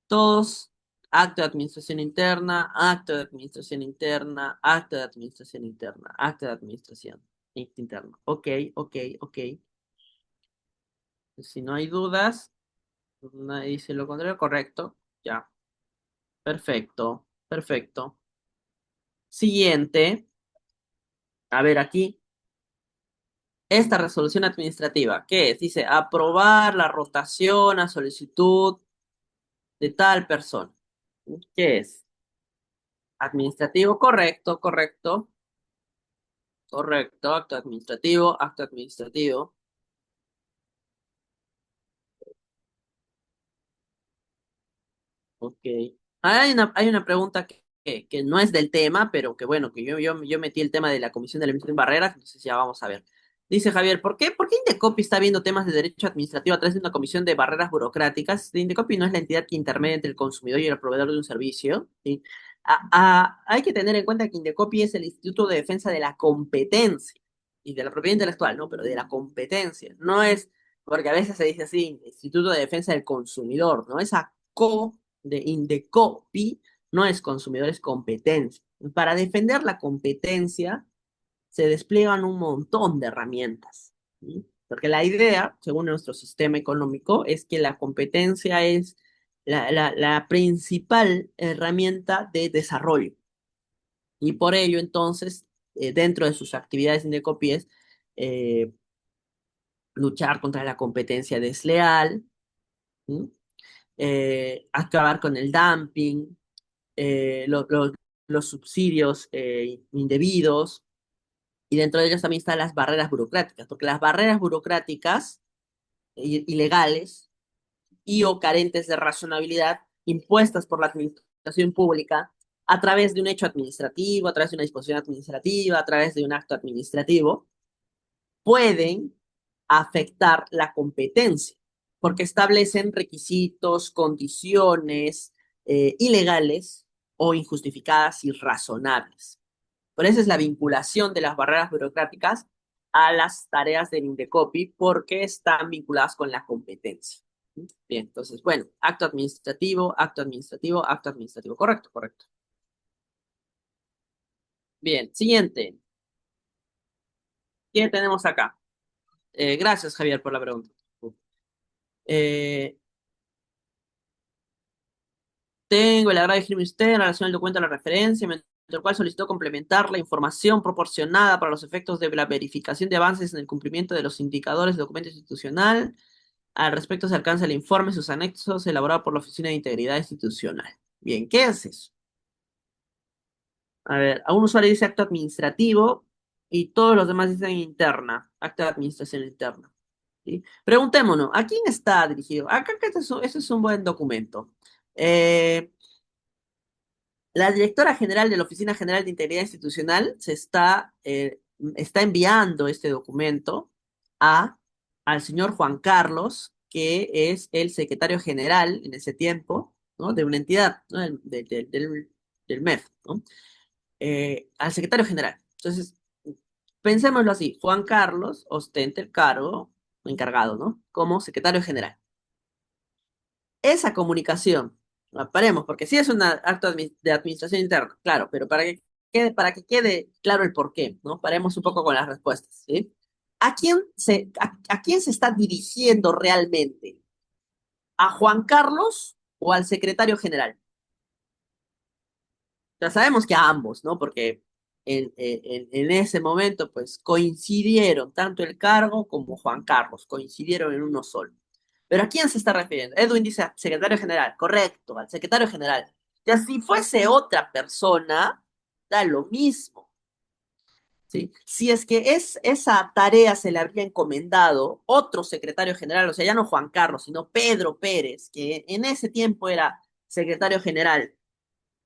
Todos, acto de administración interna, acto de administración interna, acto de administración interna, acto de administración interna. Ok. Si no hay dudas, nadie dice lo contrario, correcto. Ya, perfecto. Siguiente, a ver aquí, esta resolución administrativa, ¿qué es? Dice, aprobar la rotación a solicitud de tal persona. ¿Qué es? Administrativo, correcto, acto administrativo. Ok. Hay una pregunta que no es del tema, pero que bueno, que yo metí el tema de la Comisión de Eliminación de Barreras, entonces ya vamos a ver. Dice Javier, ¿por qué Indecopi está viendo temas de derecho administrativo a través de una comisión de barreras burocráticas? Indecopi no es la entidad que intermedia entre el consumidor y el proveedor de un servicio, ¿sí? Hay que tener en cuenta que Indecopi es el Instituto de Defensa de la Competencia y de la propiedad intelectual, ¿no? Pero de la competencia. No es, porque a veces se dice así, Instituto de Defensa del Consumidor, ¿no? Esa de Indecopi no es consumidor, es competencia. Para defender la competencia se despliegan un montón de herramientas, ¿sí? Porque la idea, según nuestro sistema económico, es que la competencia es la principal herramienta de desarrollo. Y por ello, entonces, dentro de sus actividades Indecopi es eh, luchar contra la competencia desleal, ¿sí? Acabar con el dumping, los subsidios indebidos, y dentro de ellos también están las barreras burocráticas, porque las barreras burocráticas ilegales y o carentes de razonabilidad impuestas por la administración pública a través de un hecho administrativo, a través de una disposición administrativa, a través de un acto administrativo, pueden afectar la competencia, porque establecen requisitos, condiciones ilegales o injustificadas y razonables. Por eso es la vinculación de las barreras burocráticas a las tareas del Indecopi, porque están vinculadas con la competencia. Bien, entonces, bueno, acto administrativo, correcto. Bien, siguiente. ¿Qué tenemos acá? Gracias, Javier, por la pregunta. Eh, Tengo el agrado de dirigirme a usted en relación al documento de la referencia, mediante el cual solicitó complementar la información proporcionada para los efectos de la verificación de avances en el cumplimiento de los indicadores de documento institucional. Al respecto se alcanza el informe, sus anexos, elaborado por la Oficina de Integridad Institucional. Bien, ¿qué es eso? A ver, a un usuario dice acto administrativo y todos los demás dicen interna, acta de administración interna. ¿Sí? Preguntémonos, ¿a quién está dirigido? Acá que este es un buen documento. Eh, La directora general de la Oficina General de Integridad Institucional está enviando este documento a, al señor Juan Carlos, que es el secretario general en ese tiempo, ¿no? De una entidad, ¿no? Del MEF, ¿no? Al secretario general. Entonces, pensémoslo así, Juan Carlos ostenta el cargo, encargado, ¿no? Como secretario general. Esa comunicación, paremos, porque sí es un acto de administración interna, claro, pero para que quede claro el porqué, ¿no? Paremos un poco con las respuestas, ¿sí? ¿A quién se está dirigiendo realmente? ¿A Juan Carlos o al secretario general? Ya sabemos que a ambos, ¿no? Porque en ese momento, pues coincidieron tanto el cargo como Juan Carlos, coincidieron en uno solo. Pero ¿a quién se está refiriendo? Edwin dice secretario general, correcto, al secretario general. Ya si fuese otra persona, da lo mismo, ¿sí? Si es que esa tarea se le habría encomendado otro secretario general, o sea, ya no Juan Carlos, sino Pedro Pérez, que en ese tiempo era secretario general,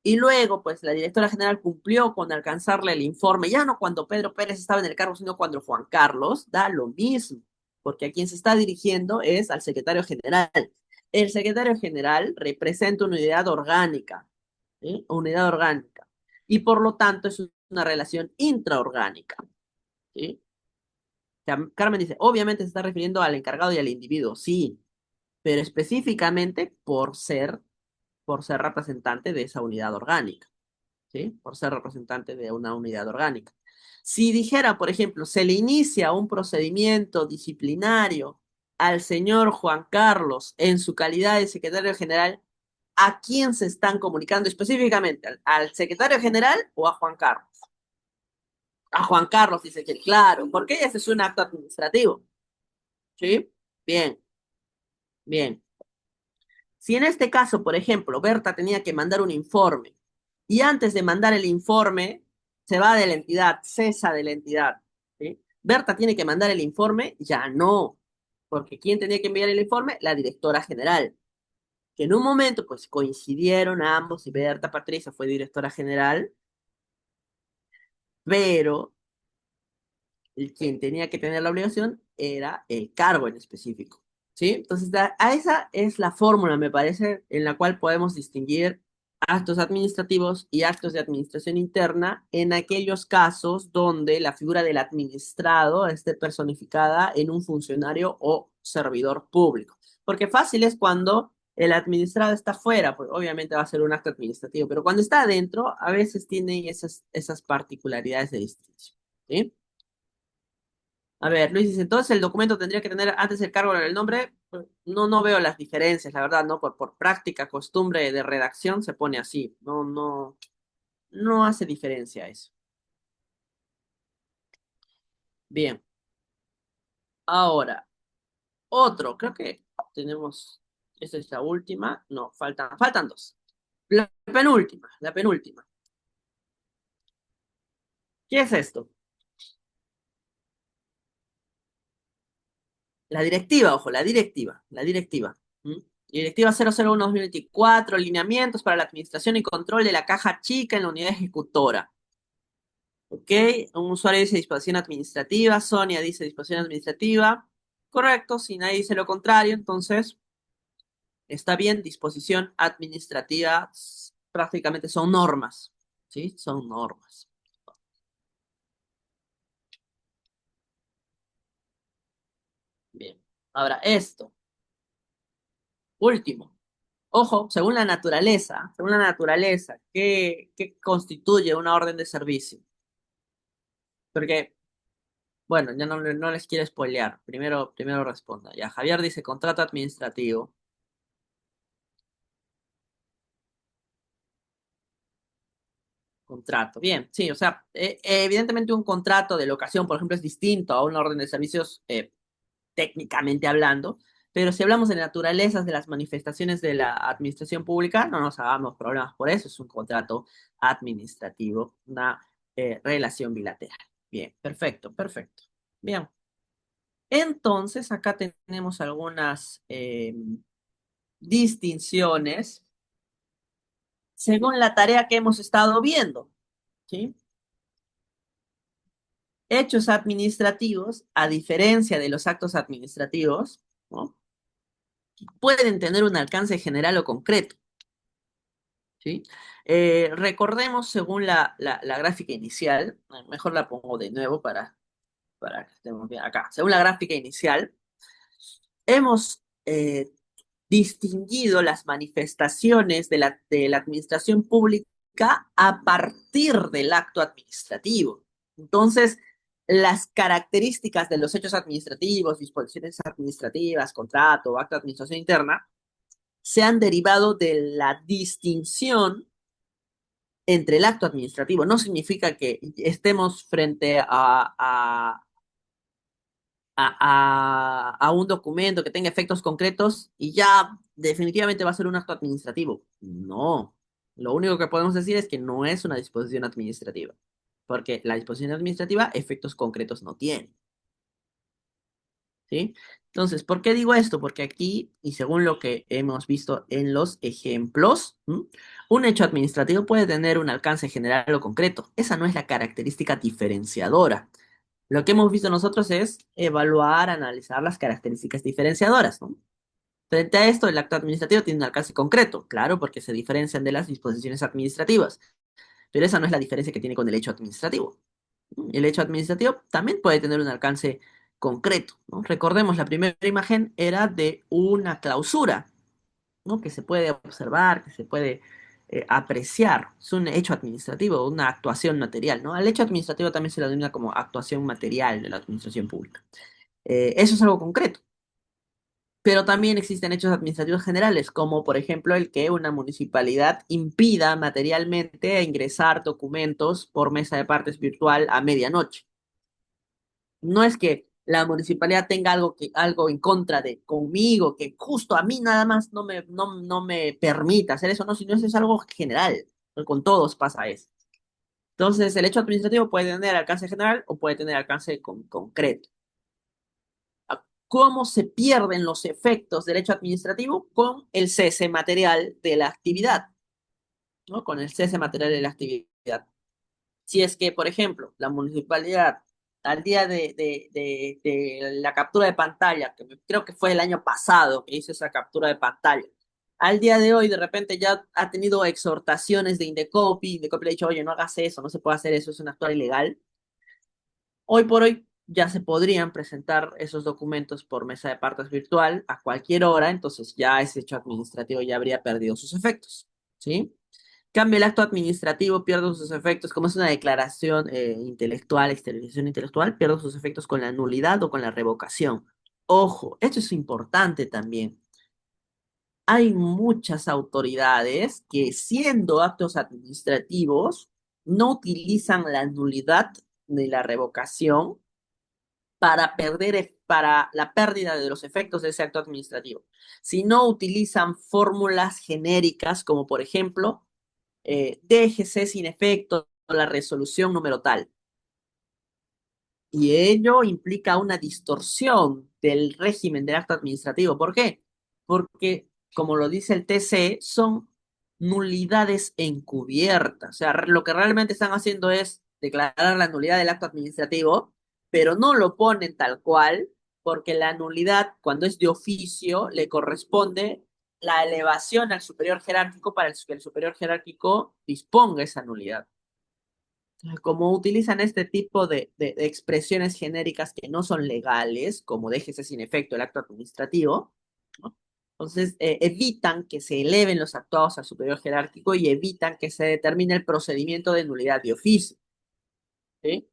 y luego, pues la directora general cumplió con alcanzarle el informe, ya no cuando Pedro Pérez estaba en el cargo, sino cuando Juan Carlos, da lo mismo, porque a quien se está dirigiendo es al secretario general. El secretario general representa una unidad orgánica, ¿sí? Unidad orgánica. Y por lo tanto es una relación intraorgánica, ¿sí? Carmen dice, obviamente se está refiriendo al encargado y al individuo, sí, pero específicamente por ser representante de esa unidad orgánica. ¿Sí? Por ser representante de una unidad orgánica. Si dijera, por ejemplo, se le inicia un procedimiento disciplinario al señor Juan Carlos en su calidad de secretario general, ¿a quién se están comunicando específicamente? ¿Al secretario general o a Juan Carlos? A Juan Carlos dice que claro, porque ese es un acto administrativo. ¿Sí? Bien, bien. Si en este caso, por ejemplo, Berta tenía que mandar un informe y antes de mandar el informe se va de la entidad, cesa de la entidad, ¿sí? Berta tiene que mandar el informe, ya no, porque ¿quién tenía que enviar el informe? La directora general, que en un momento pues coincidieron ambos y Berta Patricia fue directora general, pero quien tenía que tener la obligación era el cargo en específico. ¿Sí? Entonces, a esa es la fórmula, me parece, en la cual podemos distinguir actos administrativos y actos de administración interna en aquellos casos donde la figura del administrado esté personificada en un funcionario o servidor público. Porque fácil es cuando el administrado está fuera, pues obviamente va a ser un acto administrativo, pero cuando está adentro, a veces tiene esas particularidades de distinción. ¿Sí? A ver, Luis dice, entonces el documento tendría que tener antes el cargo en el nombre. Pues, no, no veo las diferencias, la verdad, ¿no? Por práctica, costumbre de redacción se pone así. No, no, no hace diferencia eso. Bien, ahora, creo que tenemos, esta es la última. No, faltan dos. La penúltima. ¿Qué es esto? La directiva, ojo, la directiva. ¿Mm? Directiva 001-2024, lineamientos para la administración y control de la caja chica en la unidad ejecutora. Ok, un usuario dice disposición administrativa, Sonia dice disposición administrativa. Correcto, si nadie dice lo contrario, entonces está bien, disposición administrativa prácticamente son normas, ¿sí? Son normas. Bien, ahora esto, último. Ojo, según la naturaleza, ¿qué constituye una orden de servicio? Porque, bueno, ya no les quiero spoilear. Primero responda. Ya, Javier dice contrato administrativo. Contrato. Bien, sí, o sea, evidentemente un contrato de locación, por ejemplo, es distinto a una orden de servicios técnicamente hablando, pero si hablamos de naturalezas de las manifestaciones de la administración pública, no nos hagamos problemas por eso, es un contrato administrativo, una relación bilateral. Bien, perfecto, perfecto. Bien, entonces acá tenemos algunas distinciones según la tarea que hemos estado viendo, ¿sí? Hechos administrativos, a diferencia de los actos administrativos, ¿no? Pueden tener un alcance general o concreto, ¿sí? Recordemos, según la gráfica inicial, mejor la pongo de nuevo para que estemos bien acá. Según la gráfica inicial, hemos distinguido las manifestaciones de la administración pública a partir del acto administrativo. Entonces, las características de los hechos administrativos, disposiciones administrativas, contrato, acto de administración interna, se han derivado de la distinción entre el acto administrativo. No significa que estemos frente a un documento que tenga efectos concretos y ya definitivamente va a ser un acto administrativo. No, lo único que podemos decir es que no es una disposición administrativa, porque la disposición administrativa efectos concretos no tiene, ¿sí? Entonces, ¿por qué digo esto? Porque aquí, y según lo que hemos visto en los ejemplos, un hecho administrativo puede tener un alcance general o concreto. Esa no es la característica diferenciadora. Lo que hemos visto nosotros es evaluar, analizar las características diferenciadoras, ¿no? Frente a esto, el acto administrativo tiene un alcance concreto, claro, porque se diferencian de las disposiciones administrativas, pero esa no es la diferencia que tiene con el hecho administrativo. El hecho administrativo también puede tener un alcance concreto, ¿no? Recordemos, la primera imagen era de una clausura, ¿no? Que se puede observar, que se puede apreciar. Es un hecho administrativo, una actuación material, ¿no? Al hecho administrativo también se le denomina como actuación material de la administración pública. Eso es algo concreto. Pero también existen hechos administrativos generales, como por ejemplo el que una municipalidad impida materialmente ingresar documentos por mesa de partes virtual a medianoche. No es que la municipalidad tenga algo en contra de conmigo, que justo a mí nada más no me permita hacer eso, no, sino eso es algo general. Con todos pasa eso. Entonces, el hecho administrativo puede tener alcance general o puede tener alcance concreto. ¿Cómo se pierden los efectos del hecho administrativo? Con el cese material de la actividad, ¿no? Con el cese material de la actividad. Si es que, por ejemplo, la municipalidad al día de la captura de pantalla, creo que fue el año pasado que hizo esa captura de pantalla, al día de hoy de repente ya ha tenido exhortaciones de Indecopi le ha dicho, oye, no hagas eso, no se puede hacer eso, es una actuar ilegal. Hoy por hoy ya se podrían presentar esos documentos por mesa de partes virtual a cualquier hora, entonces ya ese hecho administrativo ya habría perdido sus efectos, ¿sí? Cambia el acto administrativo, pierde sus efectos, como es una declaración intelectual, exteriorización intelectual, pierde sus efectos con la nulidad o con la revocación. Ojo, esto es importante también. Hay muchas autoridades que, siendo actos administrativos, no utilizan la nulidad ni la revocación para la pérdida de los efectos de ese acto administrativo, sino utilizan fórmulas genéricas como, por ejemplo, déjese sin efecto la resolución número tal. Y ello implica una distorsión del régimen del acto administrativo. ¿Por qué? Porque, como lo dice el TC, son nulidades encubiertas. O sea, lo que realmente están haciendo es declarar la nulidad del acto administrativo, pero no lo ponen tal cual, porque la nulidad, cuando es de oficio, le corresponde la elevación al superior jerárquico para que el superior jerárquico disponga esa nulidad. Como utilizan este tipo de expresiones genéricas que no son legales, como déjese sin efecto el acto administrativo, ¿no? Entonces evitan que se eleven los actuados al superior jerárquico y evitan que se determine el procedimiento de nulidad de oficio, ¿sí?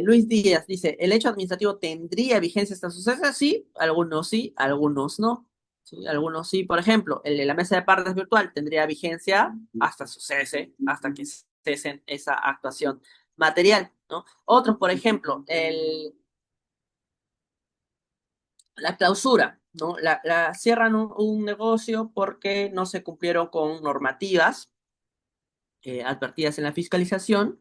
Luis Díaz dice, ¿el hecho administrativo tendría vigencia hasta su cese? Sí, algunos no. Sí, algunos sí. Por ejemplo, el de la mesa de partes virtual tendría vigencia hasta su cese, hasta que cesen esa actuación material, ¿no? Otros, por ejemplo, la clausura, ¿no? Cierran un negocio porque no se cumplieron con normativas advertidas en la fiscalización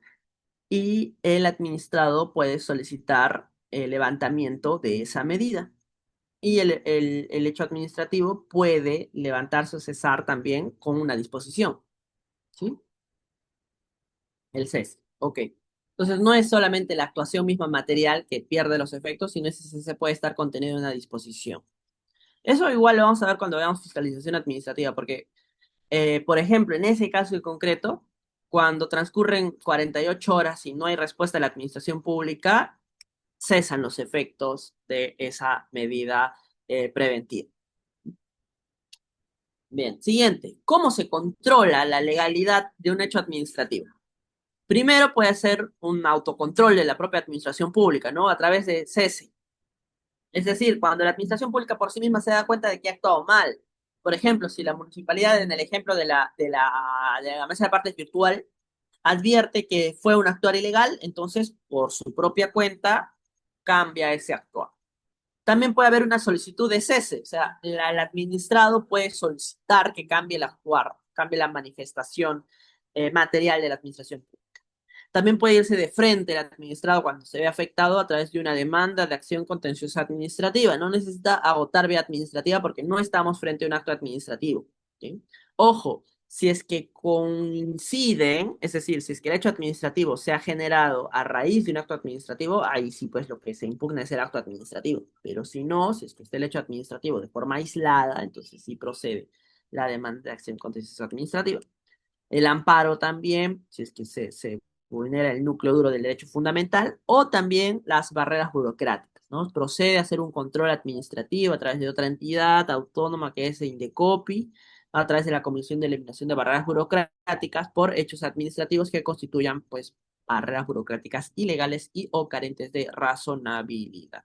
y el administrado puede solicitar el levantamiento de esa medida. Y el hecho administrativo puede levantarse o cesar también con una disposición, ¿sí? El cese, ok. Entonces no es solamente la actuación misma material que pierde los efectos, sino ese cese puede estar contenido en una disposición. Eso igual lo vamos a ver cuando veamos fiscalización administrativa, porque, por ejemplo, en ese caso en concreto, cuando transcurren 48 horas y no hay respuesta de la administración pública, cesan los efectos de esa medida preventiva. Bien, siguiente. ¿Cómo se controla la legalidad de un hecho administrativo? Primero puede ser un autocontrol de la propia administración pública, ¿no? A través de cese. Es decir, cuando la administración pública por sí misma se da cuenta de que ha actuado mal. Por ejemplo, si la municipalidad, en el ejemplo de la mesa de partes virtual, advierte que fue un actuar ilegal, entonces por su propia cuenta cambia ese actuar. También puede haber una solicitud de cese, o sea, el administrado puede solicitar que cambie el actuar, cambie la manifestación material de la administración pública. También puede irse de frente el administrado cuando se ve afectado a través de una demanda de acción contenciosa administrativa. No necesita agotar vía administrativa porque no estamos frente a un acto administrativo. ¿Sí? Ojo, si es que coinciden, es decir, si es que el hecho administrativo se ha generado a raíz de un acto administrativo, ahí sí pues lo que se impugna es el acto administrativo. Pero si no, si es que está el hecho administrativo de forma aislada, entonces sí procede la demanda de acción contenciosa administrativa. El amparo también, si es que se vulnera el núcleo duro del derecho fundamental, o también las barreras burocráticas, ¿no? Procede a hacer un control administrativo a través de otra entidad autónoma que es Indecopi, a través de la Comisión de Eliminación de Barreras Burocráticas por hechos administrativos que constituyan, pues, barreras burocráticas ilegales y o carentes de razonabilidad.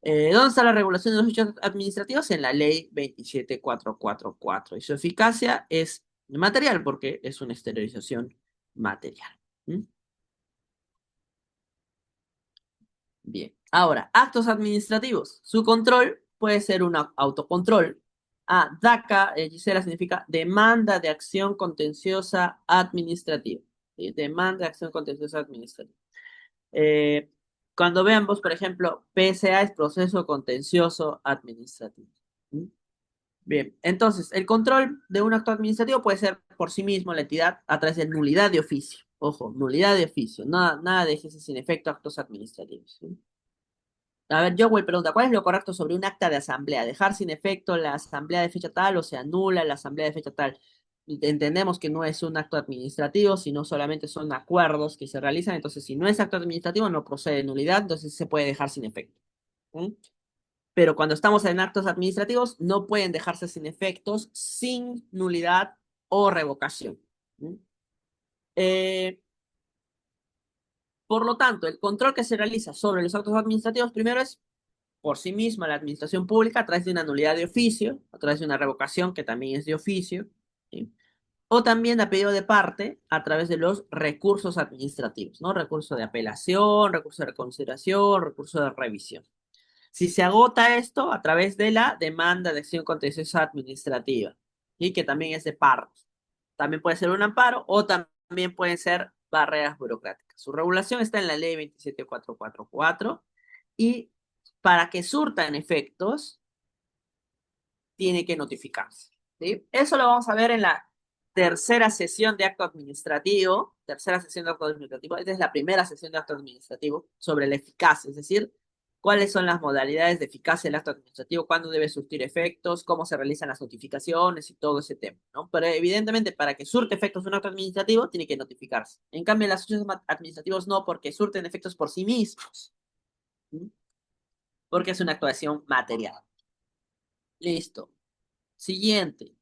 ¿Dónde está la regulación de los hechos administrativos? En la ley 27444. Y su eficacia es material porque es una exteriorización material. ¿Mm? Bien. Ahora, actos administrativos. Su control puede ser un autocontrol. DACA, Gisela, significa demanda de acción contenciosa administrativa. ¿Sí? Demanda de acción contenciosa administrativa. Eh, Cuando veamos, por ejemplo, PSA es proceso contencioso administrativo. ¿Mm? Bien, entonces, el control de un acto administrativo puede ser por sí mismo la entidad a través de nulidad de oficio. Ojo, nulidad de oficio, nada de ejercer sin efecto actos administrativos. ¿Sí? A ver, Jowell pregunta, ¿cuál es lo correcto sobre un acta de asamblea? ¿Dejar sin efecto la asamblea de fecha tal o se anula la asamblea de fecha tal? Entendemos que no es un acto administrativo, sino solamente son acuerdos que se realizan. Entonces, si no es acto administrativo, no procede de nulidad, entonces se puede dejar sin efecto. ¿Mm? Pero cuando estamos en actos administrativos, no pueden dejarse sin efectos, sin nulidad o revocación. ¿Mm? Eh, por lo tanto, el control que se realiza sobre los actos administrativos primero es por sí misma la administración pública a través de una nulidad de oficio, a través de una revocación que también es de oficio, ¿sí? O también a pedido de parte a través de los recursos administrativos, ¿no? Recurso de apelación, recurso de reconsideración, recurso de revisión. Si se agota esto a través de la demanda de acción contenciosa administrativa, y que también es de partes. También puede ser un amparo o también pueden ser barreras burocráticas. Su regulación está en la ley 27444 y para que surtan efectos, tiene que notificarse. ¿Sí? Eso lo vamos a ver en la tercera sesión de acto administrativo. Tercera sesión de acto administrativo. Esta es la primera sesión de acto administrativo sobre la eficacia, es decir, cuáles son las modalidades de eficacia del acto administrativo, cuándo debe surtir efectos, cómo se realizan las notificaciones y todo ese tema, ¿no? Pero evidentemente para que surte efectos un acto administrativo tiene que notificarse. En cambio, en los actos administrativos no, porque surten efectos por sí mismos, ¿sí? Porque es una actuación material. Listo. Siguiente.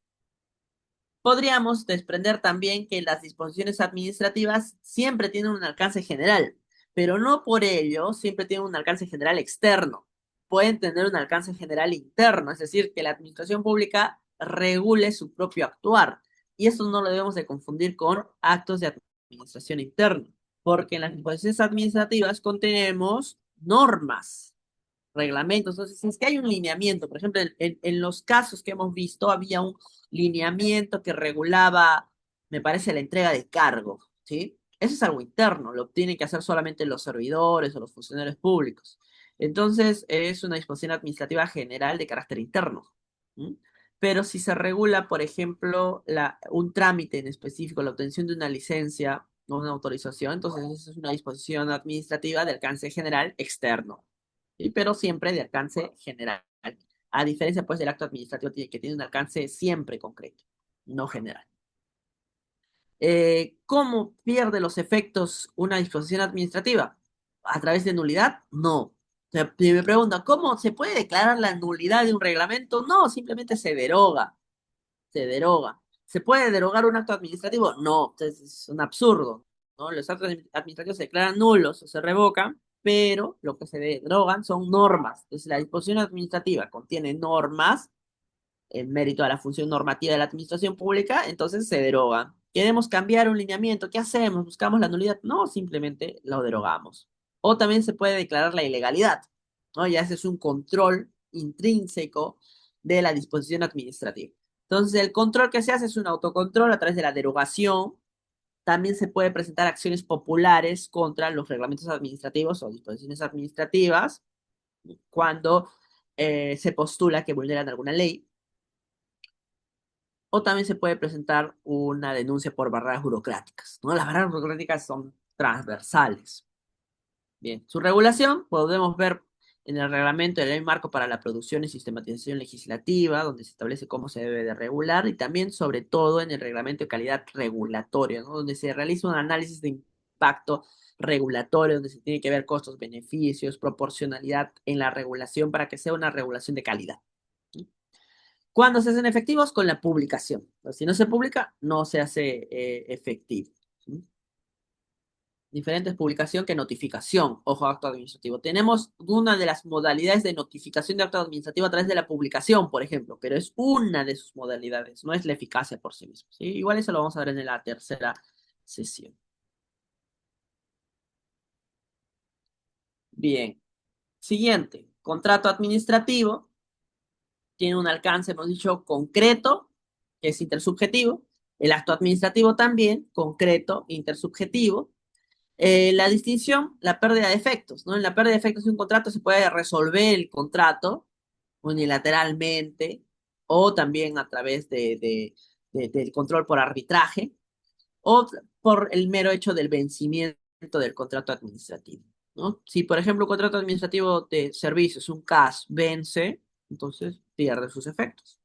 Podríamos desprender también que las disposiciones administrativas siempre tienen un alcance general, pero no por ello siempre tienen un alcance general externo. Pueden tener un alcance general interno, es decir, que la administración pública regule su propio actuar. Y eso no lo debemos de confundir con actos de administración interna, porque en las disposiciones administrativas contenemos normas, reglamentos. Entonces, si es que hay un lineamiento, por ejemplo, en los casos que hemos visto, había un lineamiento que regulaba, me parece, la entrega de cargo, ¿sí? Eso es algo interno, lo tienen que hacer solamente los servidores o los funcionarios públicos. Entonces, es una disposición administrativa general de carácter interno. ¿Mm? Pero si se regula, por ejemplo, un trámite en específico, la obtención de una licencia o una autorización, entonces esa es una disposición administrativa de alcance general externo, ¿sí? Pero siempre de alcance general. A diferencia, pues, del acto administrativo que tiene un alcance siempre concreto, no general. ¿Cómo pierde los efectos una disposición administrativa? ¿A través de nulidad? No. O sea, si me preguntan, ¿cómo se puede declarar la nulidad de un reglamento? No, simplemente se deroga. Se deroga. ¿Se puede derogar un acto administrativo? No, es un absurdo, ¿no? Los actos administrativos se declaran nulos o se revocan, pero lo que se derogan son normas. Entonces, la disposición administrativa contiene normas en mérito a la función normativa de la administración pública, entonces se deroga. ¿Queremos cambiar un lineamiento? ¿Qué hacemos? ¿Buscamos la nulidad? No, simplemente lo derogamos. O también se puede declarar la ilegalidad, ¿no? Ya ese es un control intrínseco de la disposición administrativa. Entonces, el control que se hace es un autocontrol a través de la derogación. También se puede presentar acciones populares contra los reglamentos administrativos o disposiciones administrativas cuando se postula que vulneran alguna ley. O también se puede presentar una denuncia por barreras burocráticas, ¿no? Las barreras burocráticas son transversales. Bien, su regulación podemos ver en el reglamento de ley marco para la producción y sistematización legislativa, donde se establece cómo se debe de regular, y también, sobre todo, en el reglamento de calidad regulatoria, ¿no? Donde se realiza un análisis de impacto regulatorio, donde se tiene que ver costos, beneficios, proporcionalidad en la regulación para que sea una regulación de calidad. ¿Cuándo se hacen efectivos? Con la publicación. Si no se publica, no se hace efectivo. ¿Sí? Diferentes publicación que notificación. Ojo, acto administrativo. Tenemos una de las modalidades de notificación de acto administrativo a través de la publicación, por ejemplo, pero es una de sus modalidades, no es la eficacia por sí mismo. ¿Sí? Igual eso lo vamos a ver en la tercera sesión. Bien. Siguiente. Contrato administrativo. Tiene un alcance, hemos dicho, concreto, que es intersubjetivo. El acto administrativo también, concreto, intersubjetivo. La distinción, la pérdida de efectos, ¿no? En la pérdida de efectos de un contrato se puede resolver el contrato unilateralmente o también a través del control por arbitraje o por el mero hecho del vencimiento del contrato administrativo, ¿no? Si, por ejemplo, un contrato administrativo de servicios, un CAS, vence, entonces pierde sus efectos.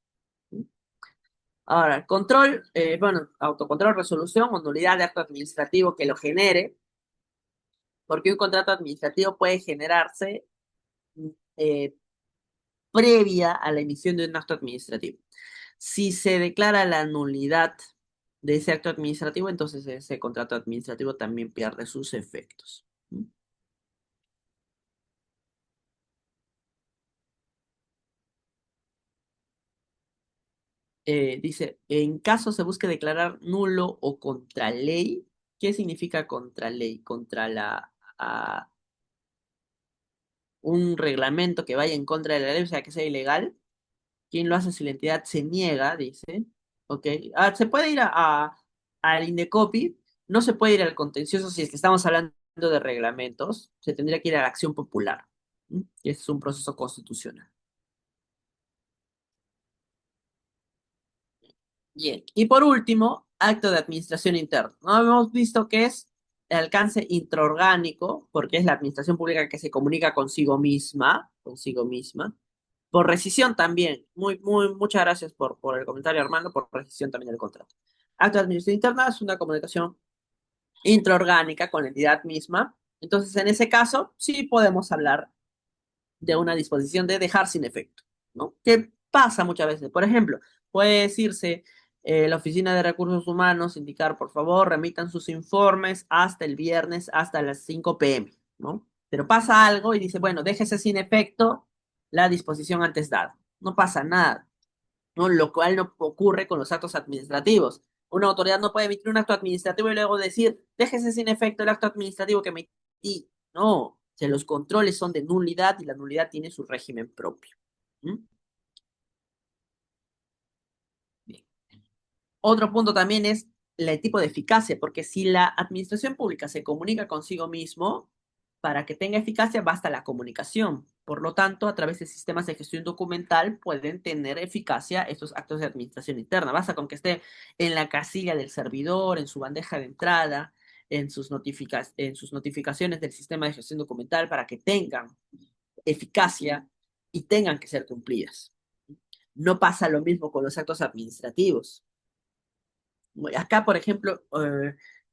Ahora, control, bueno, autocontrol, resolución o nulidad de acto administrativo que lo genere, porque un contrato administrativo puede generarse eh, previa a la emisión de un acto administrativo. Si se declara la nulidad de ese acto administrativo, entonces ese contrato administrativo también pierde sus efectos. Dice, en caso se busque declarar nulo o contra ley, ¿qué significa contra ley? Contra un reglamento que vaya en contra de la ley, o sea, que sea ilegal. ¿Quién lo hace si la entidad se niega? Dice. Ok. Se puede ir al Indecopi, no se puede ir al contencioso si es que estamos hablando de reglamentos, se tendría que ir a la acción popular, ¿m? Que es un proceso constitucional. Bien. Y por último, acto de administración interna. ¿No? Hemos visto que es el alcance intraorgánico, porque es la administración pública que se comunica consigo misma. Por rescisión también. Muchas gracias por el comentario, Armando, por rescisión también del contrato. Acto de administración interna es una comunicación intraorgánica con la entidad misma. Entonces, en ese caso, sí podemos hablar de una disposición de dejar sin efecto, ¿no? ¿Qué pasa muchas veces? Por ejemplo, puede decirse la Oficina de Recursos Humanos, indicar, por favor, remitan sus informes hasta el viernes, hasta las 5 p.m. ¿no? Pero pasa algo y dice, bueno, déjese sin efecto la disposición antes dada. No pasa nada, ¿no? Lo cual no ocurre con los actos administrativos. Una autoridad no puede emitir un acto administrativo y luego decir, déjese sin efecto el acto administrativo que emití. No, o sea, los controles son de nulidad y la nulidad tiene su régimen propio. ¿Mm? Bien. Otro punto también es el tipo de eficacia, porque si la administración pública se comunica consigo mismo, para que tenga eficacia basta la comunicación. Por lo tanto, a través de sistemas de gestión documental pueden tener eficacia estos actos de administración interna. Basta con que esté en la casilla del servidor, en su bandeja de entrada, en sus notificaciones del sistema de gestión documental para que tengan eficacia y tengan que ser cumplidas. No pasa lo mismo con los actos administrativos. Acá, por ejemplo,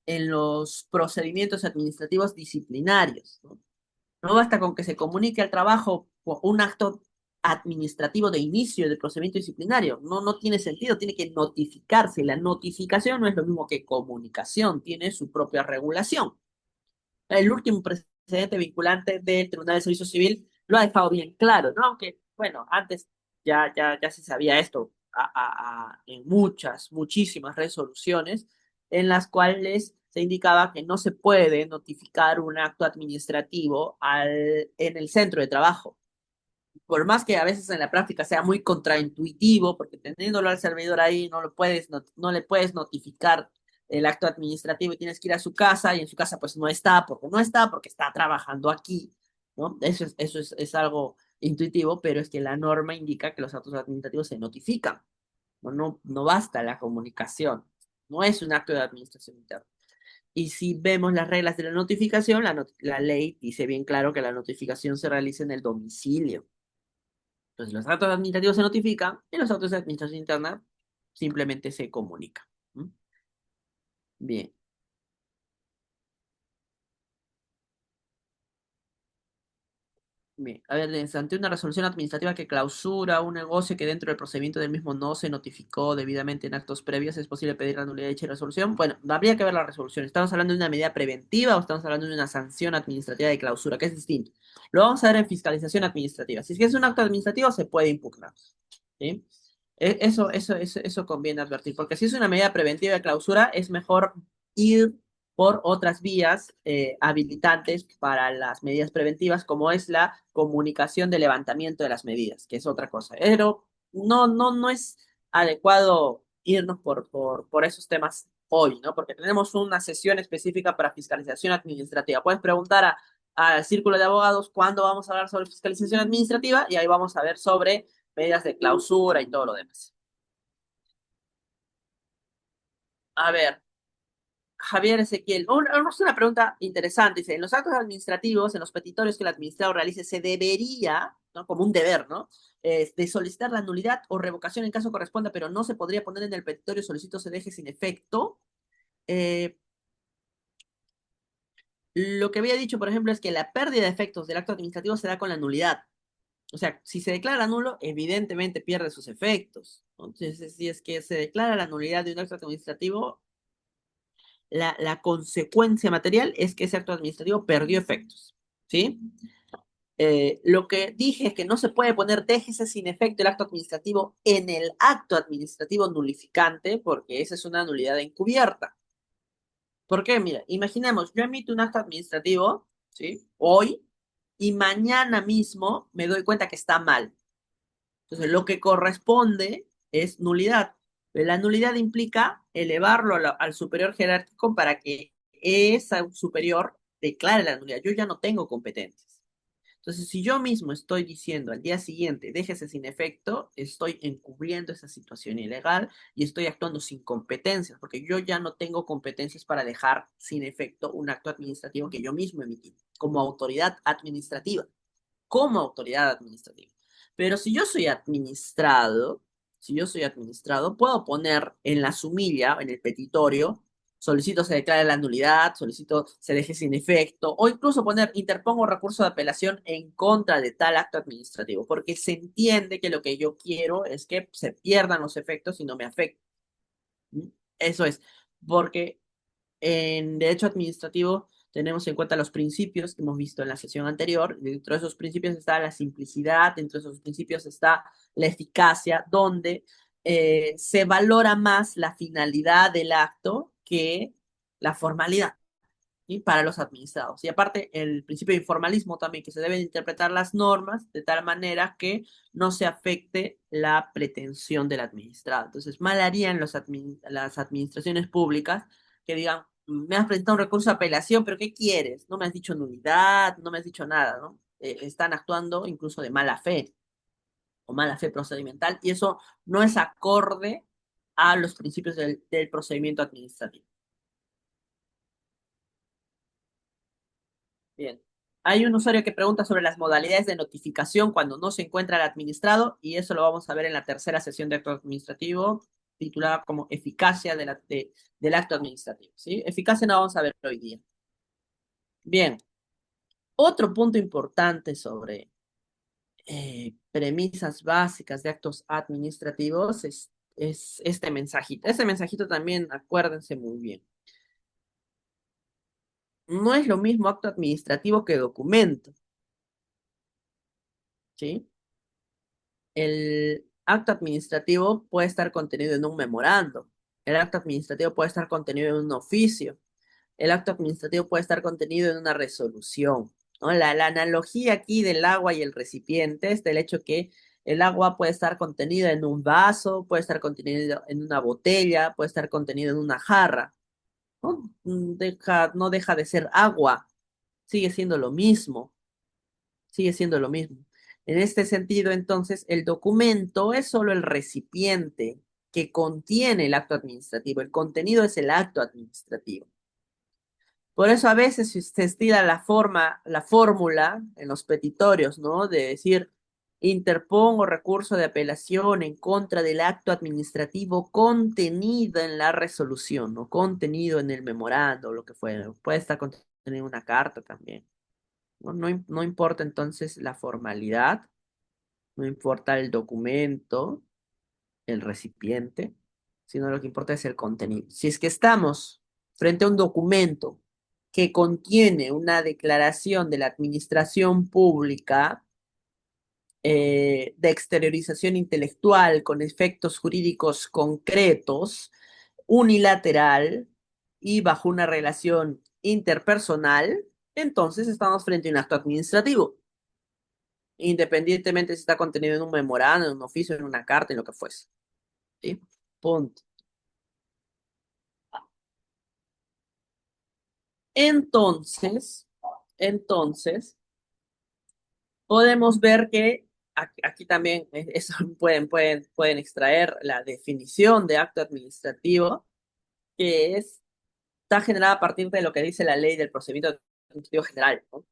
en los procedimientos administrativos disciplinarios, ¿no? No basta con que se comunique al trabajo un acto administrativo de inicio del procedimiento disciplinario. No, no tiene sentido, tiene que notificarse. La notificación no es lo mismo que comunicación, tiene su propia regulación. El último precedente vinculante del Tribunal de Servicio Civil lo ha dejado bien claro, ¿no? Aunque, bueno, antes ya se sabía esto en muchísimas resoluciones en las cuales se indicaba que no se puede notificar un acto administrativo en el centro de trabajo. Por más que a veces en la práctica sea muy contraintuitivo, porque teniéndolo al servidor ahí no le puedes notificar el acto administrativo y tienes que ir a su casa y en su casa pues no está porque está trabajando aquí, ¿no? Es algo intuitivo, pero es que la norma indica que los actos administrativos se notifican, no basta la comunicación, no es un acto de administración interna. Y si vemos las reglas de la notificación, la ley dice bien claro que la notificación se realiza en el domicilio. Entonces, los actos administrativos se notifican y los actos de administración interna simplemente se comunican. ¿Mm? Bien, bien. A ver, ante una resolución administrativa que clausura un negocio que dentro del procedimiento del mismo no se notificó debidamente en actos previos, ¿es posible pedir la nulidad de dicha resolución? Bueno, habría que ver la resolución. ¿Estamos hablando de una medida preventiva o estamos hablando de una sanción administrativa de clausura, que es distinto? Lo vamos a ver en fiscalización administrativa. Si es que es un acto administrativo, se puede impugnar. ¿Sí? Eso conviene advertir, porque si es una medida preventiva de clausura, es mejor ir por otras vías habilitantes para las medidas preventivas, como es la comunicación de levantamiento de las medidas, que es otra cosa. Pero no es adecuado irnos por esos temas hoy, ¿no? Porque tenemos una sesión específica para fiscalización administrativa. Puedes preguntar al círculo de abogados cuándo vamos a hablar sobre fiscalización administrativa y ahí vamos a ver sobre medidas de clausura y todo lo demás. A ver, Javier Ezequiel, una pregunta interesante. Dice, en los actos administrativos, en los petitorios que el administrador realice, se debería, ¿no? Como un deber, ¿no? De solicitar la nulidad o revocación en caso corresponda, pero no se podría poner en el petitorio solicito se deje sin efecto. Eh, lo que había dicho, por ejemplo, es que la pérdida de efectos del acto administrativo se da con la nulidad. O sea, si se declara nulo, evidentemente pierde sus efectos. Entonces, si es que se declara la nulidad de un acto administrativo, la consecuencia material es que ese acto administrativo perdió efectos, ¿sí? Lo que dije es que no se puede poner déjese sin efecto el acto administrativo en el acto administrativo nulificante, porque esa es una nulidad encubierta. ¿Por qué? Mira, imaginemos, yo emito un acto administrativo, ¿sí? Hoy, y mañana mismo me doy cuenta que está mal. Entonces, lo que corresponde es nulidad. La nulidad implica elevarlo al superior jerárquico para que ese superior declare la nulidad. Yo ya no tengo competencias. Entonces, si yo mismo estoy diciendo al día siguiente, déjese sin efecto, estoy encubriendo esa situación ilegal y estoy actuando sin competencias, porque yo ya no tengo competencias para dejar sin efecto un acto administrativo que yo mismo emití como autoridad administrativa como autoridad administrativa. Pero si yo soy administrado, puedo poner en la sumilla, en el petitorio, solicito se declare la nulidad, solicito se deje sin efecto, o incluso poner interpongo recurso de apelación en contra de tal acto administrativo, porque se entiende que lo que yo quiero es que se pierdan los efectos y no me afecten. Eso es, porque en derecho administrativo tenemos en cuenta los principios que hemos visto en la sesión anterior. Dentro de esos principios está la simplicidad, dentro de esos principios está la eficacia, donde se valora más la finalidad del acto que la formalidad, ¿sí? Para los administrados. Y aparte, el principio de informalismo también, que se deben interpretar las normas de tal manera que no se afecte la pretensión del administrado. Entonces, mal harían las administraciones públicas que digan, me has presentado un recurso de apelación, pero ¿qué quieres? No me has dicho nulidad, no me has dicho nada, ¿no? Están actuando incluso de mala fe o mala fe procedimental, y eso no es acorde a los principios del procedimiento administrativo. Bien. Hay un usuario que pregunta sobre las modalidades de notificación cuando no se encuentra el administrado, y eso lo vamos a ver en la tercera sesión de acto administrativo, titulada como eficacia del acto administrativo, ¿sí? Eficacia no vamos a ver hoy día. Bien. Otro punto importante sobre premisas básicas de actos administrativos es este mensajito. Este mensajito también, acuérdense muy bien. No es lo mismo acto administrativo que documento, ¿sí? El acto administrativo puede estar contenido en un memorando. El acto administrativo puede estar contenido en un oficio. El acto administrativo puede estar contenido en una resolución, ¿no? La analogía aquí del agua y el recipiente es del hecho que el agua puede estar contenida en un vaso, puede estar contenido en una botella, puede estar contenido en una jarra, ¿no? No deja de ser agua, sigue siendo lo mismo, sigue siendo lo mismo. En este sentido, entonces, el documento es solo el recipiente que contiene el acto administrativo. El contenido es el acto administrativo. Por eso a veces se estila la fórmula en los petitorios, ¿no? De decir, interpongo recurso de apelación en contra del acto administrativo contenido en la resolución, ¿no? Contenido en el memorando, lo que fuera. Puede estar contenido en una carta también. No importa entonces la formalidad, no importa el documento, el recipiente, sino lo que importa es el contenido. Si es que estamos frente a un documento que contiene una declaración de la administración pública de exteriorización intelectual con efectos jurídicos concretos, unilateral y bajo una relación interpersonal, entonces estamos frente a un acto administrativo, independientemente si está contenido en un memorando, en un oficio, en una carta, en lo que fuese. ¿Sí? Punto. Entonces, entonces, podemos ver que aquí también eso pueden extraer la definición de acto administrativo, que está generada a partir de lo que dice la ley del procedimiento administrativo general, ¿no?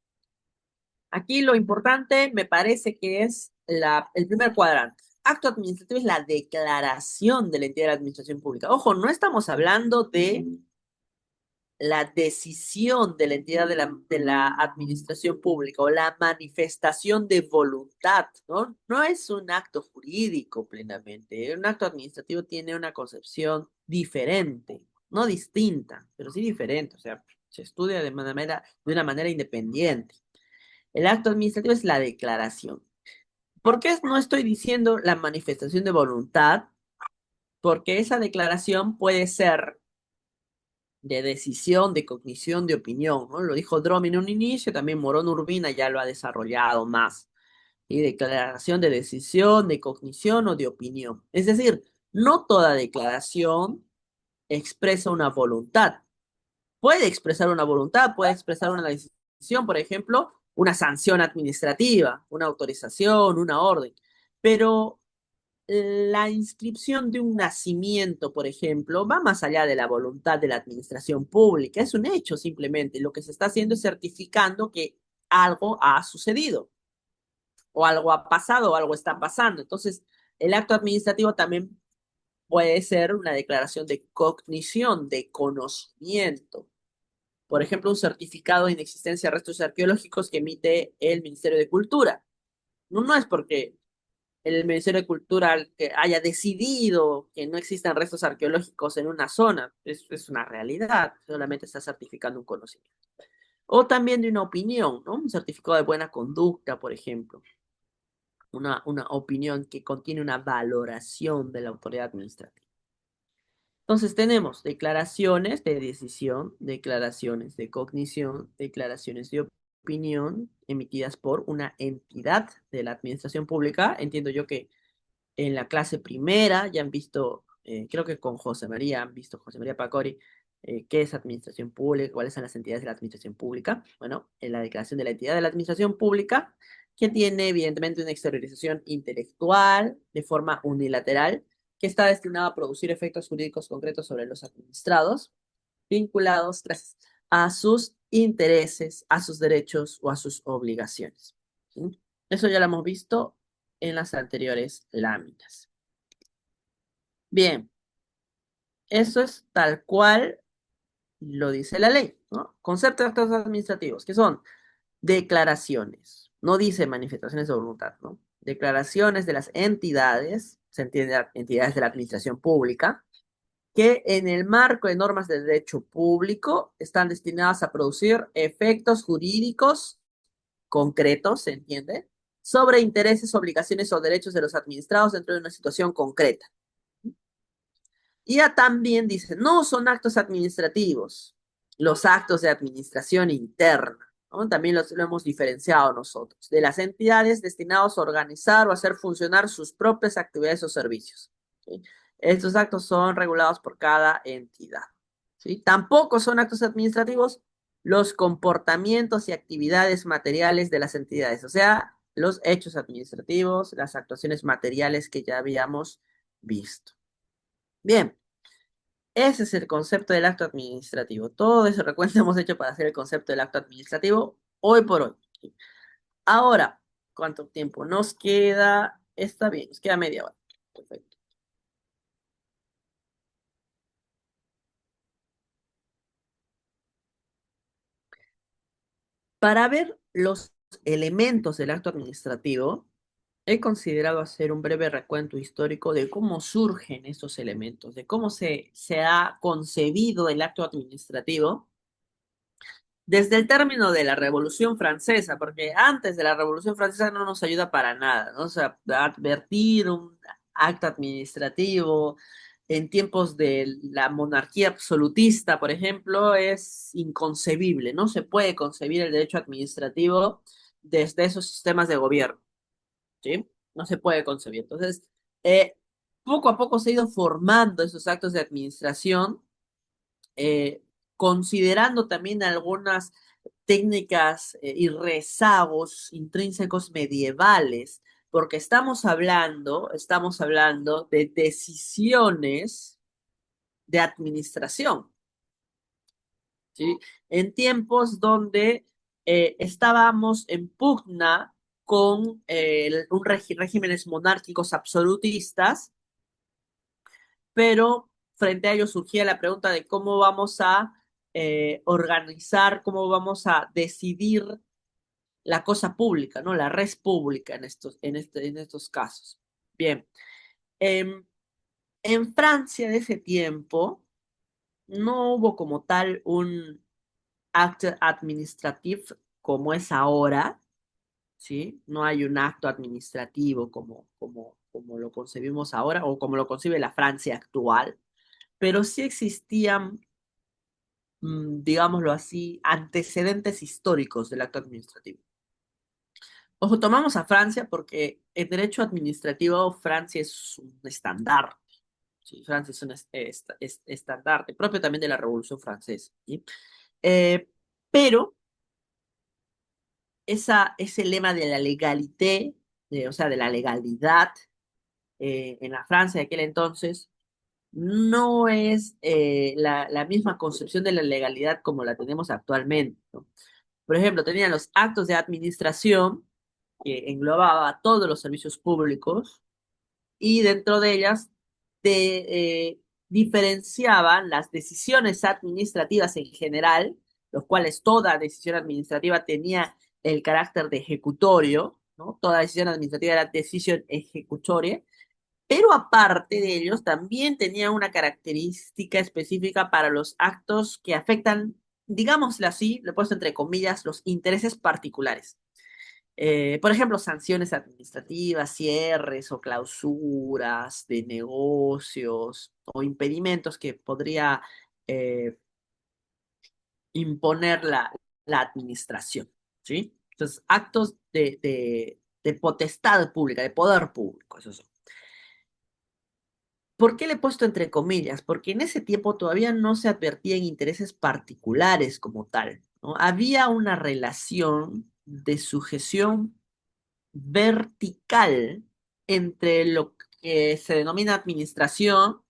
Aquí lo importante me parece que es el primer cuadrante. Acto administrativo es la declaración de la entidad de la administración pública. Ojo, no estamos hablando de la decisión de la entidad de la administración pública o la manifestación de voluntad, ¿no? No es un acto jurídico plenamente. Un acto administrativo tiene una concepción diferente, no distinta, pero sí diferente. O sea, se estudia de una manera independiente. El acto administrativo es la declaración. ¿Por qué no estoy diciendo la manifestación de voluntad? Porque esa declaración puede ser de decisión, de cognición, de opinión, ¿no? Lo dijo Drom en un inicio, también Morón Urbina ya lo ha desarrollado más. Y declaración de decisión, de cognición o de opinión. Es decir, no toda declaración expresa una voluntad. Puede expresar una voluntad, puede expresar una decisión, por ejemplo, una sanción administrativa, una autorización, una orden, pero la inscripción de un nacimiento, por ejemplo, va más allá de la voluntad de la administración pública. Es un hecho simplemente. Lo que se está haciendo es certificando que algo ha sucedido o algo ha pasado o algo está pasando. Entonces, el acto administrativo también puede ser una declaración de cognición, de conocimiento. Por ejemplo, un certificado de inexistencia de restos arqueológicos que emite el Ministerio de Cultura. No es porque el Ministerio de Cultura que haya decidido que no existan restos arqueológicos en una zona. Es una realidad, solamente está certificando un conocimiento. O también de una opinión, ¿no? Un certificado de buena conducta, por ejemplo. Una opinión que contiene una valoración de la autoridad administrativa. Entonces tenemos declaraciones de decisión, declaraciones de cognición, declaraciones de opinión emitidas por una entidad de la administración pública. Entiendo yo que en la clase primera ya han visto, creo que con José María, han visto José María Pacori, qué es administración pública, cuáles son las entidades de la administración pública. Bueno, en la declaración de la entidad de la administración pública, que tiene evidentemente una exteriorización intelectual de forma unilateral, que está destinada a producir efectos jurídicos concretos sobre los administrados, vinculados a sus intereses, a sus derechos o a sus obligaciones. ¿Sí? Eso ya lo hemos visto en las anteriores láminas. Bien, eso es tal cual lo dice la ley, ¿no? Concepto de actos administrativos, que son declaraciones, no dice manifestaciones de voluntad, ¿no? Declaraciones de las entidades, se entiende entidades de la administración pública, que en el marco de normas de derecho público están destinadas a producir efectos jurídicos concretos, ¿se entiende? Sobre intereses, obligaciones o derechos de los administrados dentro de una situación concreta. Y ya también dice, no son actos administrativos, los actos de administración interna, ¿no? También lo hemos diferenciado nosotros, de las entidades destinados a organizar o hacer funcionar sus propias actividades o servicios. ¿Sí? Estos actos son regulados por cada entidad. ¿Sí? Tampoco son actos administrativos los comportamientos y actividades materiales de las entidades, o sea, los hechos administrativos, las actuaciones materiales que ya habíamos visto. Bien, ese es el concepto del acto administrativo. Todo ese recuento hemos hecho para hacer el concepto del acto administrativo hoy por hoy. Ahora, ¿cuánto tiempo nos queda? Está bien, nos queda media hora. Perfecto. Para ver los elementos del acto administrativo, he considerado hacer un breve recuento histórico de cómo surgen estos elementos, de cómo se ha concebido el acto administrativo desde el término de la Revolución Francesa, porque antes de la Revolución Francesa no nos ayuda para nada, ¿no? O sea, advertir un acto administrativo en tiempos de la monarquía absolutista, por ejemplo, es inconcebible. No se puede concebir el derecho administrativo desde esos sistemas de gobierno, ¿sí? No se puede concebir. Entonces, eh, poco a poco se ha ido formando esos actos de administración, eh, considerando también algunas técnicas y rezagos intrínsecos medievales, porque estamos hablando de decisiones de administración, ¿sí? En tiempos donde estábamos en pugna con regímenes monárquicos absolutistas, pero frente a ello surgía la pregunta de cómo vamos a organizar, cómo vamos a decidir la cosa pública, ¿no? La res pública en estos casos. Bien, em, en Francia de ese tiempo no hubo como tal un acte administratif como es ahora, ¿sí? No hay un acto administrativo como lo concebimos ahora o como lo concibe la Francia actual, pero sí existían, digámoslo así, antecedentes históricos del acto administrativo. Ojo, tomamos a Francia porque en derecho administrativo Francia es un estandarte. Sí, Francia es un estandarte, propio también de la Revolución Francesa. ¿Sí? Eh, pero ese lema de la legalité, o sea, de la legalidad en la Francia de aquel entonces, no es la misma concepción de la legalidad como la tenemos actualmente, ¿no? Por ejemplo, tenían los actos de administración que englobaba a todos los servicios públicos y dentro de ellas diferenciaban las decisiones administrativas en general, los cuales toda decisión administrativa tenía el carácter de ejecutorio, ¿no? Toda decisión administrativa era decisión ejecutoria, pero aparte de ellos también tenía una característica específica para los actos que afectan digámosle así, le he puesto entre comillas, los intereses particulares. Por ejemplo, sanciones administrativas, cierres o clausuras de negocios o impedimentos que podría eh, imponer la administración, ¿sí? Entonces, actos de potestad pública, de poder público, eso son. ¿Por qué le he puesto entre comillas? Porque en ese tiempo todavía no se advertían intereses particulares como tal, ¿no? Había una relación de sujeción vertical entre lo que se denomina administración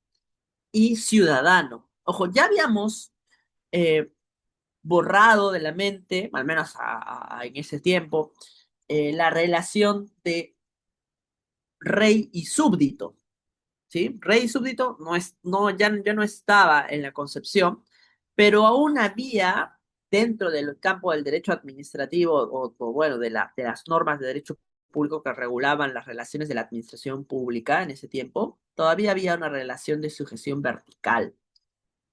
y ciudadano. Ojo, ya habíamos eh, borrado de la mente, al menos en ese tiempo, la relación de rey y súbdito. ¿Sí? Rey y súbdito ya no estaba en la concepción, pero aún había dentro del campo del derecho administrativo bueno, de las normas de derecho público que regulaban las relaciones de la administración pública en ese tiempo, todavía había una relación de sujeción vertical.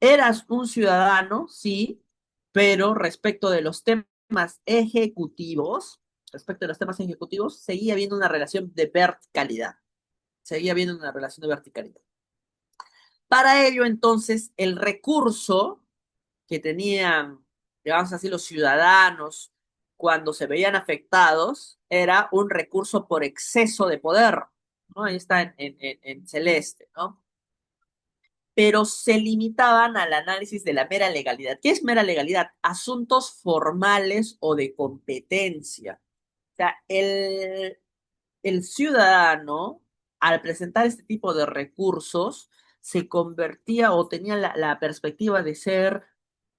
Eras un ciudadano, sí, pero respecto de los temas ejecutivos, seguía habiendo una relación de verticalidad. Seguía habiendo una relación de verticalidad. Para ello, entonces, el recurso que tenían, digamos así, los ciudadanos cuando se veían afectados era un recurso por exceso de poder, ¿no? Ahí está en celeste, ¿no? Pero se limitaban al análisis de la mera legalidad. ¿Qué es mera legalidad? Asuntos formales o de competencia. O sea, el ciudadano, al presentar este tipo de recursos, se convertía o tenía la perspectiva de ser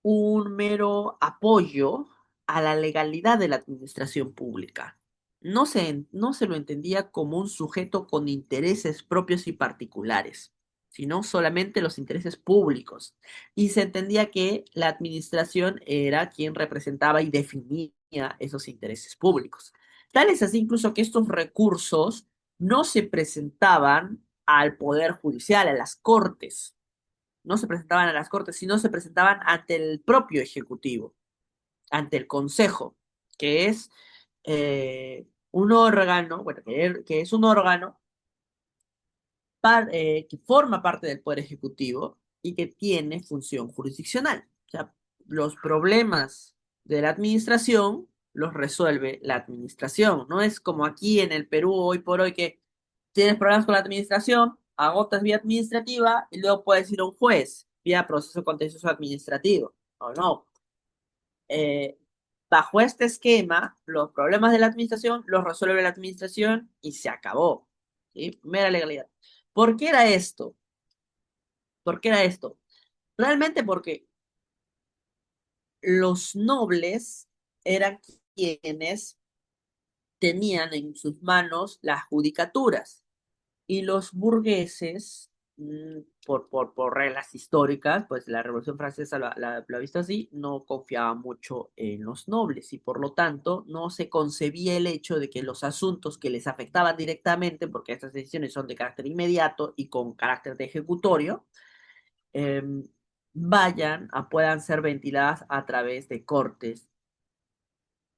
un mero apoyo a la legalidad de la administración pública. No se lo entendía como un sujeto con intereses propios y particulares, sino solamente los intereses públicos. Y se entendía que la administración era quien representaba y definía esos intereses públicos. Tal es así incluso que estos recursos no se presentaban al Poder Judicial, a las Cortes, no se presentaban a las Cortes, sino se presentaban ante el propio Ejecutivo, ante el Consejo, que es un órgano, bueno, que es un órgano que forma parte del Poder Ejecutivo y que tiene función jurisdiccional. O sea, los problemas de la administración los resuelve la administración. No es como aquí en el Perú hoy por hoy que tienes problemas con la administración, agotas vía administrativa y luego puedes ir a un juez vía proceso contencioso administrativo. No, no. Eh, Bajo este esquema, los problemas de la administración los resuelve la administración y se acabó. ¿Sí? Mera legalidad. ¿Por qué era esto? ¿Por qué era esto? Realmente porque los nobles eran quienes tenían en sus manos las judicaturas y los burgueses, por reglas históricas, pues la Revolución Francesa lo ha visto así, no confiaba mucho en los nobles y por lo tanto no se concebía el hecho de que los asuntos que les afectaban directamente, porque estas decisiones son de carácter inmediato y con carácter de ejecutorio, eh, puedan ser ventiladas a través de cortes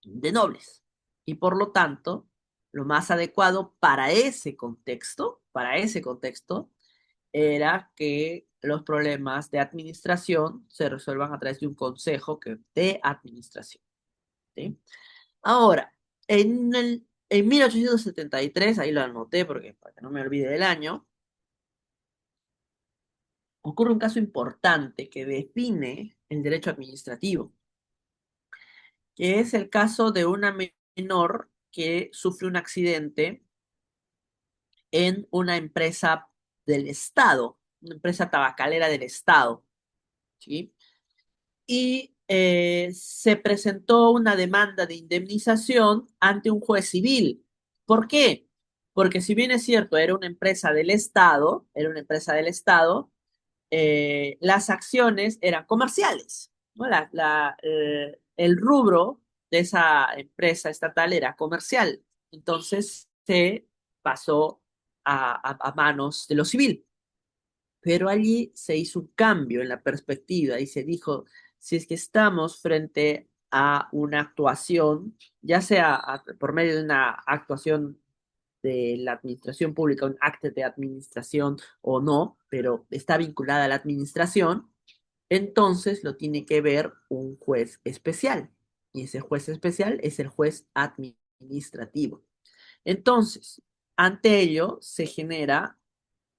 de nobles. Y por lo tanto, lo más adecuado para ese contexto, era que los problemas de administración se resuelvan a través de un consejo de administración. ¿Sí? Ahora, en 1873, ahí lo anoté porque para que no me olvide del año, ocurre un caso importante que define el derecho administrativo, que es el caso de una menor que sufre un accidente en una empresa del Estado, una empresa tabacalera del Estado, ¿sí? Y se presentó una demanda de indemnización ante un juez civil. ¿Por qué? Porque si bien es cierto, era una empresa del Estado, las acciones eran comerciales, ¿no? El rubro de esa empresa estatal era comercial. Entonces se pasó a manos de lo civil. Pero allí se hizo un cambio en la perspectiva y se dijo, si es que estamos frente a una actuación, ya sea por medio de una actuación de la administración pública, un acto de administración o no, pero está vinculada a la administración, entonces lo tiene que ver un juez especial. Y ese juez especial es el juez administrativo. Entonces, ante ello se genera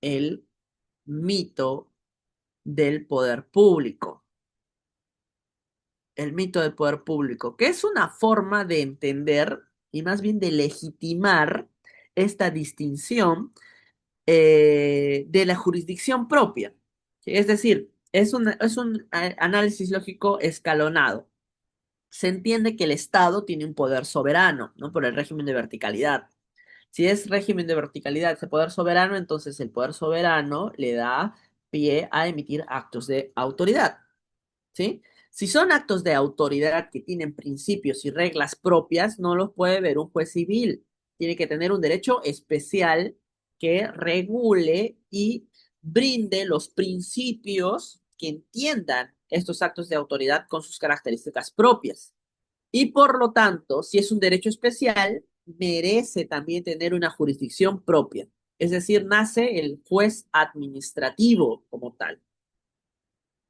el mito del poder público. El mito del poder público, que es una forma de entender y más bien de legitimar esta distinción de la jurisdicción propia. Es decir, es un análisis lógico escalonado. Se entiende que el Estado tiene un poder soberano, ¿no? Por el régimen de verticalidad. Si es régimen de verticalidad, ese poder soberano, entonces el poder soberano le da pie a emitir actos de autoridad. ¿Sí? Si son actos de autoridad que tienen principios y reglas propias, no los puede ver un juez civil. Tiene que tener un derecho especial que regule y brinde los principios que entiendan estos actos de autoridad con sus características propias. Y por lo tanto, si es un derecho especial, merece también tener una jurisdicción propia. Es decir, nace el juez administrativo como tal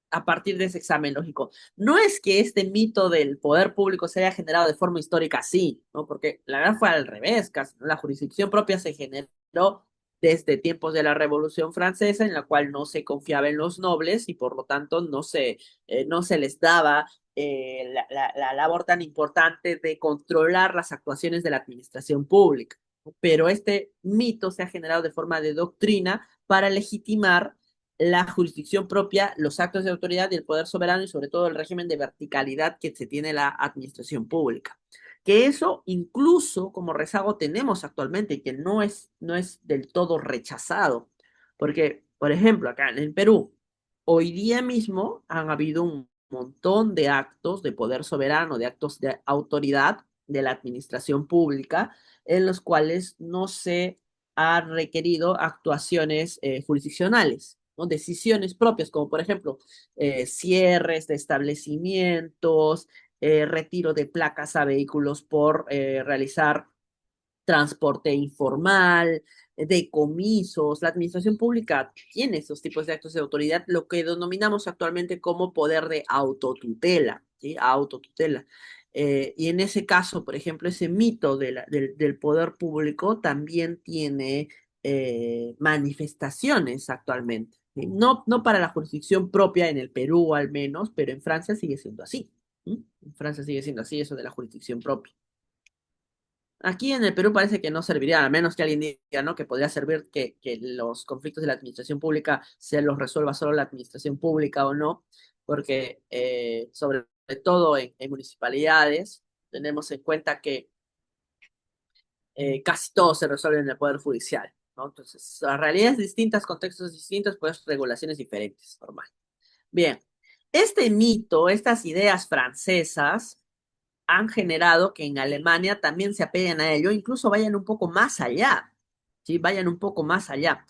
a partir de ese examen lógico. No es que este mito del poder público se haya generado de forma histórica así, ¿no? Porque la verdad fue al revés, casi, ¿no? La jurisdicción propia se generó desde tiempos de la Revolución Francesa, en la cual no se confiaba en los nobles y por lo tanto no se les daba la labor tan importante de controlar las actuaciones de la administración pública. Pero este mito se ha generado de forma de doctrina para legitimar la jurisdicción propia, los actos de autoridad y el poder soberano y sobre todo el régimen de verticalidad que se tiene la administración pública. Que eso incluso como rezago tenemos actualmente y que no es del todo rechazado. Porque, por ejemplo, acá en Perú, hoy día mismo han habido un montón de actos de poder soberano, de actos de autoridad de la administración pública, en los cuales no se ha requerido actuaciones jurisdiccionales, ¿no? Decisiones propias, como por ejemplo cierres de establecimientos, retiro de placas a vehículos por realizar transporte informal, decomisos. La administración pública tiene esos tipos de actos de autoridad, lo que denominamos actualmente como poder de autotutela, ¿sí? Autotutela. Y en ese caso, por ejemplo, ese mito del poder público también tiene manifestaciones actualmente. ¿Sí? No para la jurisdicción propia en el Perú al menos, pero en Francia sigue siendo así. ¿Sí? En Francia sigue siendo así eso de la jurisdicción propia. Aquí en el Perú parece que no serviría, a menos que alguien diga, ¿no? Que podría servir que los conflictos de la administración pública se los resuelva solo la administración pública o no, porque sobre todo en municipalidades tenemos en cuenta que casi todo se resuelve en el Poder Judicial, ¿no? Entonces, a realidades distintas, contextos distintos, pues regulaciones diferentes, normal. Bien, este mito, estas ideas francesas, han generado que en Alemania también se apeguen a ello, incluso vayan un poco más allá, ¿sí? Vayan un poco más allá.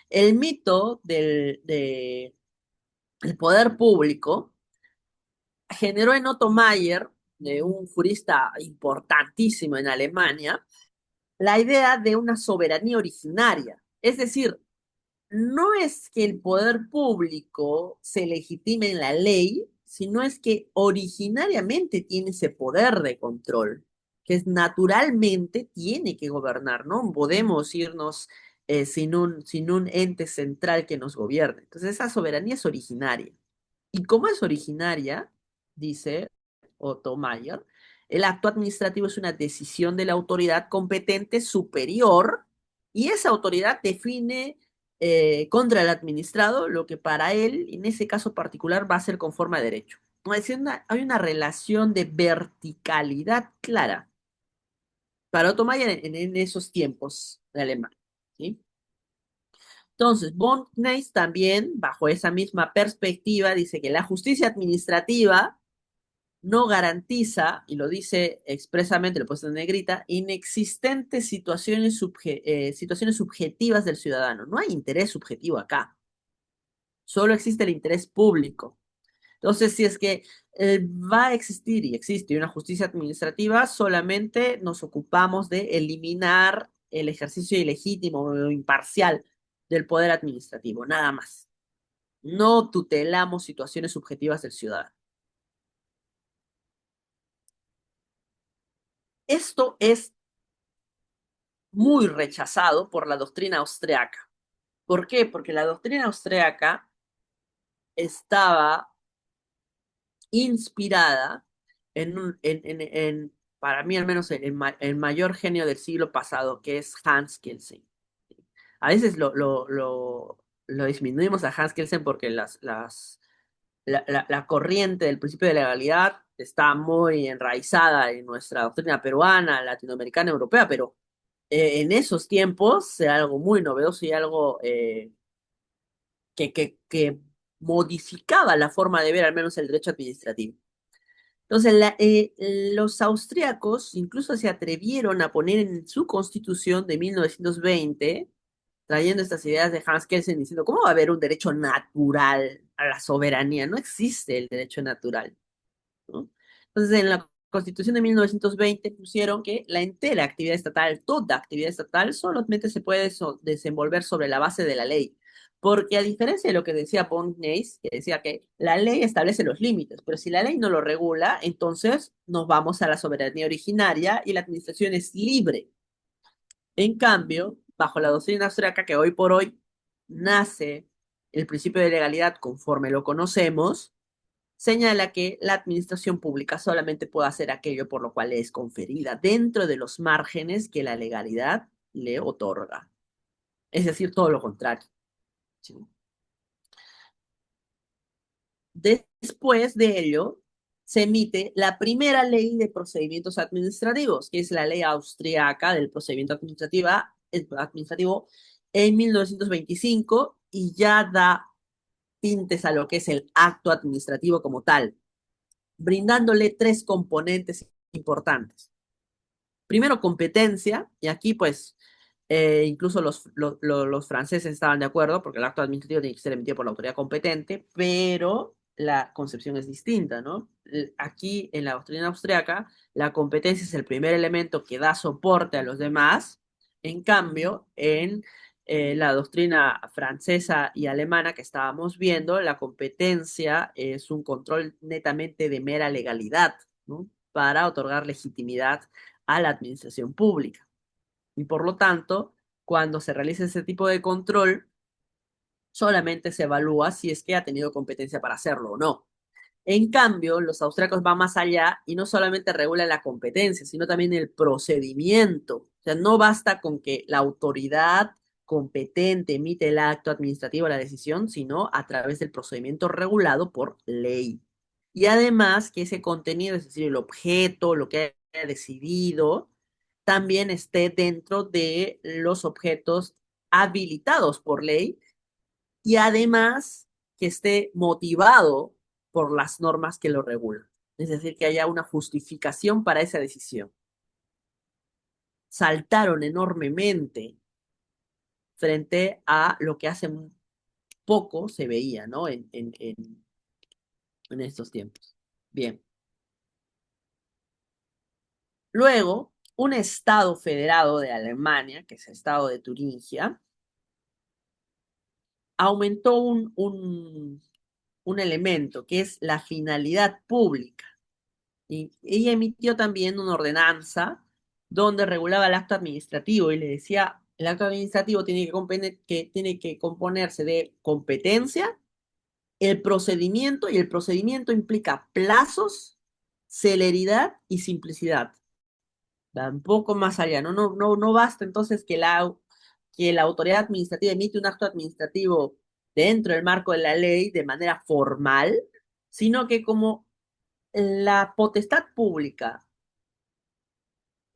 El mito del poder público generó en Otto Mayer, un jurista importantísimo en Alemania, la idea de una soberanía originaria. Es decir, no es que el poder público se legitime en la ley, sino es que originariamente tiene ese poder de control, que es naturalmente tiene que gobernar, ¿no? Podemos irnos sin un ente central que nos gobierne. Entonces, esa soberanía es originaria. Y como es originaria, dice Otto Mayer, el acto administrativo es una decisión de la autoridad competente superior y esa autoridad define contra el administrado lo que para él, en ese caso particular, va a ser conforme a derecho. Es decir, hay una relación de verticalidad clara para Otto Mayer en esos tiempos de Alemania. ¿Sí? Entonces, von Kneis también, bajo esa misma perspectiva, dice que la justicia administrativa no garantiza, y lo dice expresamente, lo he puesto en negrita, inexistentes situaciones subjetivas del ciudadano. No hay interés subjetivo acá, solo existe el interés público. Entonces, si es que va a existir y existe una justicia administrativa, solamente nos ocupamos de eliminar el ejercicio ilegítimo o imparcial del poder administrativo, nada más. No tutelamos situaciones subjetivas del ciudadano. Esto es muy rechazado por la doctrina austriaca. ¿Por qué? Porque la doctrina austriaca estaba inspirada para mí al menos, el mayor genio del siglo pasado, que es Hans Kelsen. A veces lo disminuimos a Hans Kelsen porque la corriente del principio de legalidad está muy enraizada en nuestra doctrina peruana, latinoamericana, europea, pero en esos tiempos era algo muy novedoso y algo que modificaba la forma de ver al menos el derecho administrativo. Entonces, los austríacos incluso se atrevieron a poner en su constitución de 1920, trayendo estas ideas de Hans Kelsen, diciendo, ¿cómo va a haber un derecho natural a la soberanía? No existe el derecho natural, ¿no? Entonces, en la Constitución de 1920 pusieron que la entera actividad estatal, toda actividad estatal, solamente se puede desenvolver sobre la base de la ley. Porque a diferencia de lo que decía von Neis, que decía que la ley establece los límites, pero si la ley no lo regula, entonces nos vamos a la soberanía originaria y la administración es libre. En cambio, bajo la doctrina austríaca que hoy por hoy nace el principio de legalidad conforme lo conocemos, señala que la administración pública solamente puede hacer aquello por lo cual le es conferida dentro de los márgenes que la legalidad le otorga. Es decir, todo lo contrario. ¿Sí? Después de ello, se emite la primera ley de procedimientos administrativos, que es la ley austriaca del procedimiento administrativo en 1925 y ya da tintes a lo que es el acto administrativo como tal, brindándole tres componentes importantes. Primero, competencia, y aquí pues incluso los franceses estaban de acuerdo, porque el acto administrativo tiene que ser emitido por la autoridad competente, pero la concepción es distinta, ¿no? Aquí en la doctrina austriaca, la competencia es el primer elemento que da soporte a los demás. En cambio, en la doctrina francesa y alemana que estábamos viendo, la competencia es un control netamente de mera legalidad, ¿no? Para otorgar legitimidad a la administración pública. Y por lo tanto, cuando se realiza ese tipo de control, solamente se evalúa si es que ha tenido competencia para hacerlo o no. En cambio, los austríacos van más allá y no solamente regulan la competencia, sino también el procedimiento. O sea, no basta con que la autoridad competente emite el acto administrativo, la decisión, sino a través del procedimiento regulado por ley. Y además que ese contenido, es decir, el objeto, lo que haya decidido, también esté dentro de los objetos habilitados por ley y además que esté motivado por las normas que lo regulan. Es decir, que haya una justificación para esa decisión. Saltaron enormemente frente a lo que hace poco se veía, ¿no? En estos tiempos. Bien. Luego, un estado federado de Alemania, que es el estado de Turingia, aumentó un elemento que es la finalidad pública. Y ella emitió también una ordenanza donde regulaba el acto administrativo y le decía, el acto administrativo tiene que componerse de competencia, el procedimiento, y el procedimiento implica plazos, celeridad y simplicidad. Va un poco más allá, no basta entonces que la autoridad administrativa emite un acto administrativo dentro del marco de la ley de manera formal, sino que como la potestad pública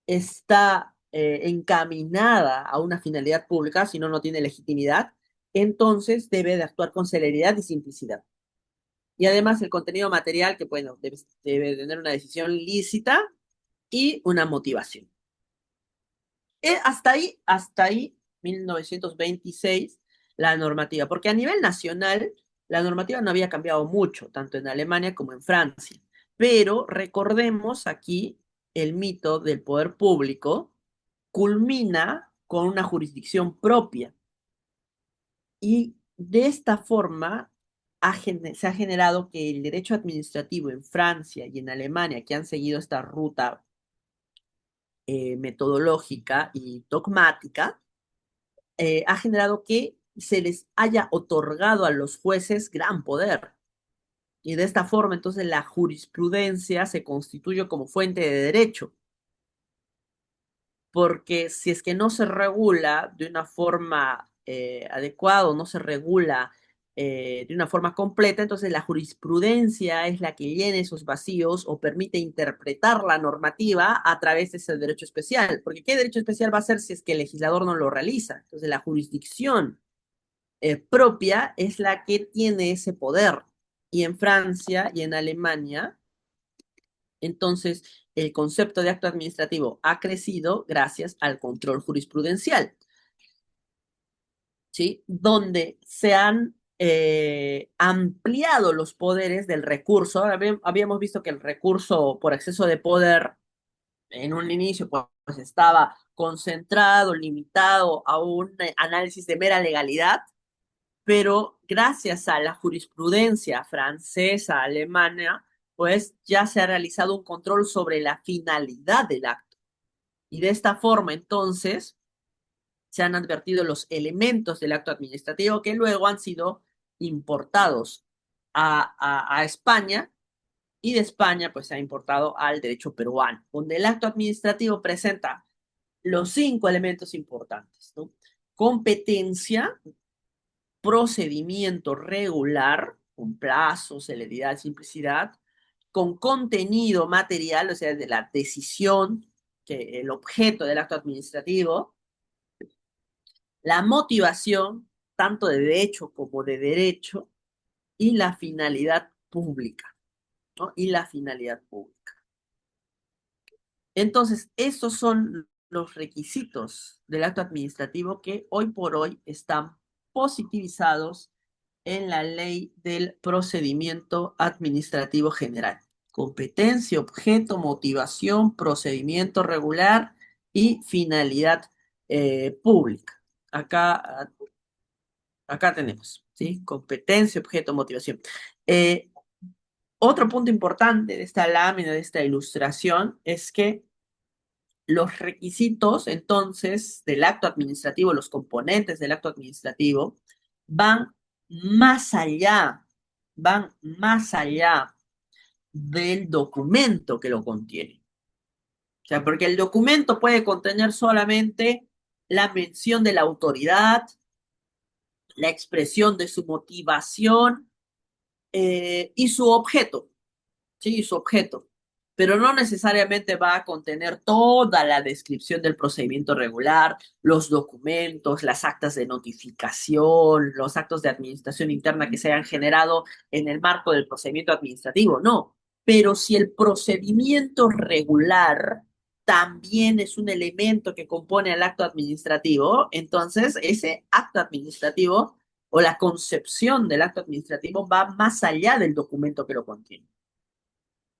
está encaminada a una finalidad pública, si no, no tiene legitimidad, entonces debe de actuar con celeridad y simplicidad. Y además el contenido material, que bueno, debe tener una decisión lícita y una motivación. Hasta ahí, 1926, la normativa, porque a nivel nacional La normativa no había cambiado mucho, tanto en Alemania como en Francia, pero recordemos aquí el mito del poder público culmina con una jurisdicción propia y de esta forma se ha generado que el derecho administrativo en Francia y en Alemania, que han seguido esta ruta metodológica y dogmática, ha generado que se les haya otorgado a los jueces gran poder. Y de esta forma, entonces, la jurisprudencia se constituye como fuente de derecho, porque si es que no se regula de una forma adecuada o no se regula de una forma completa, entonces la jurisprudencia es la que llena esos vacíos o permite interpretar la normativa a través de ese derecho especial, porque ¿qué derecho especial va a ser si es que el legislador no lo realiza? Entonces la jurisdicción propia es la que tiene ese poder. Y en Francia y en Alemania, entonces el concepto de acto administrativo ha crecido gracias al control jurisprudencial, ¿sí? Donde se han ampliado los poderes del recurso. Habíamos visto que el recurso por exceso de poder en un inicio pues estaba concentrado, limitado a un análisis de mera legalidad, pero gracias a la jurisprudencia francesa, alemana, pues ya se ha realizado un control sobre la finalidad del acto. Y de esta forma, entonces, se han advertido los elementos del acto administrativo que luego han sido importados a España y de España, pues se ha importado al derecho peruano, donde el acto administrativo presenta los cinco elementos importantes, ¿no? Competencia, procedimiento regular, con plazo, celeridad, simplicidad, con contenido material, o sea, de la decisión, que el objeto del acto administrativo, la motivación, tanto de hecho como de derecho, y la finalidad pública, ¿no? Y la finalidad pública. Entonces, estos son los requisitos del acto administrativo que hoy por hoy están positivizados en la ley del procedimiento administrativo general. Competencia, objeto, motivación, procedimiento regular y finalidad pública. Acá, acá tenemos, ¿sí? Competencia, objeto, motivación. Eh, Otro punto importante de esta lámina, de esta ilustración, es que los requisitos, entonces, del acto administrativo, los componentes del acto administrativo, van más allá, van más allá del documento que lo contiene. O sea, porque el documento puede contener solamente la mención de la autoridad, la expresión de su motivación y su objeto. Sí, su objeto, pero no necesariamente va a contener toda la descripción del procedimiento regular, los documentos, las actas de notificación, los actos de administración interna que se hayan generado en el marco del procedimiento administrativo, no. Pero si el procedimiento regular también es un elemento que compone el acto administrativo, entonces ese acto administrativo o la concepción del acto administrativo va más allá del documento que lo contiene,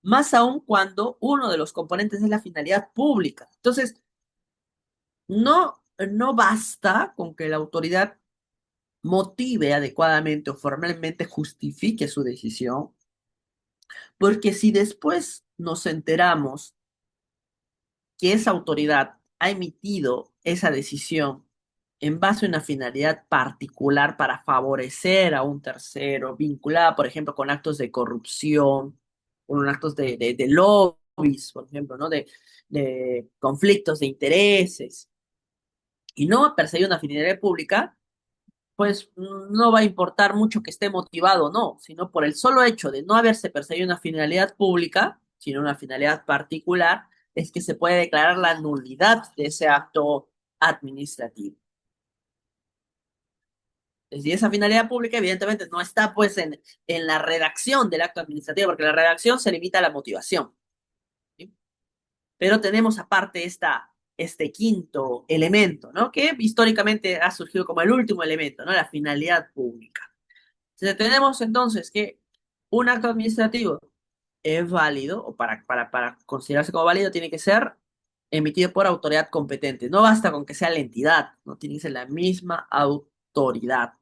más aún cuando uno de los componentes es la finalidad pública. Entonces, no basta con que la autoridad motive adecuadamente o formalmente justifique su decisión, porque si después nos enteramos que esa autoridad ha emitido esa decisión en base a una finalidad particular para favorecer a un tercero, vinculada, por ejemplo, con actos de corrupción, con actos de lobbies, por ejemplo, ¿no? De conflictos de intereses, y no perseguir una finalidad pública, pues no va a importar mucho que esté motivado o no, sino por el solo hecho de no haberse perseguido una finalidad pública, sino una finalidad particular, es que se puede declarar la nulidad de ese acto administrativo. Es decir, esa finalidad pública evidentemente no está pues en la redacción del acto administrativo, porque la redacción se limita a la motivación, ¿sí? Pero tenemos aparte este quinto elemento, ¿no? Que históricamente ha surgido como el último elemento, ¿no? La finalidad pública. Si tenemos entonces que un acto administrativo es válido, o para considerarse como válido, tiene que ser emitido por autoridad competente. No basta con que sea la entidad, no tiene que ser la misma autoridad.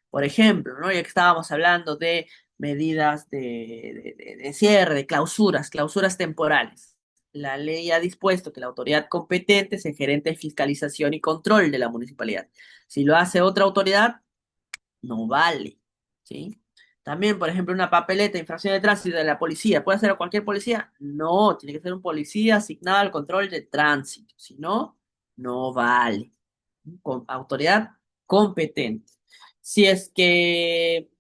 Por ejemplo, ¿no? Ya que estábamos hablando de medidas de cierre, de clausuras temporales. La ley ha dispuesto que la autoridad competente es el gerente de fiscalización y control de la municipalidad. Si lo hace otra autoridad, no vale, ¿sí? También, por ejemplo, una papeleta de infracción de tránsito de la policía. ¿Puede hacerlo cualquier policía? No, tiene que ser un policía asignado al control de tránsito. Si no, no vale. Con autoridad competente. Si es que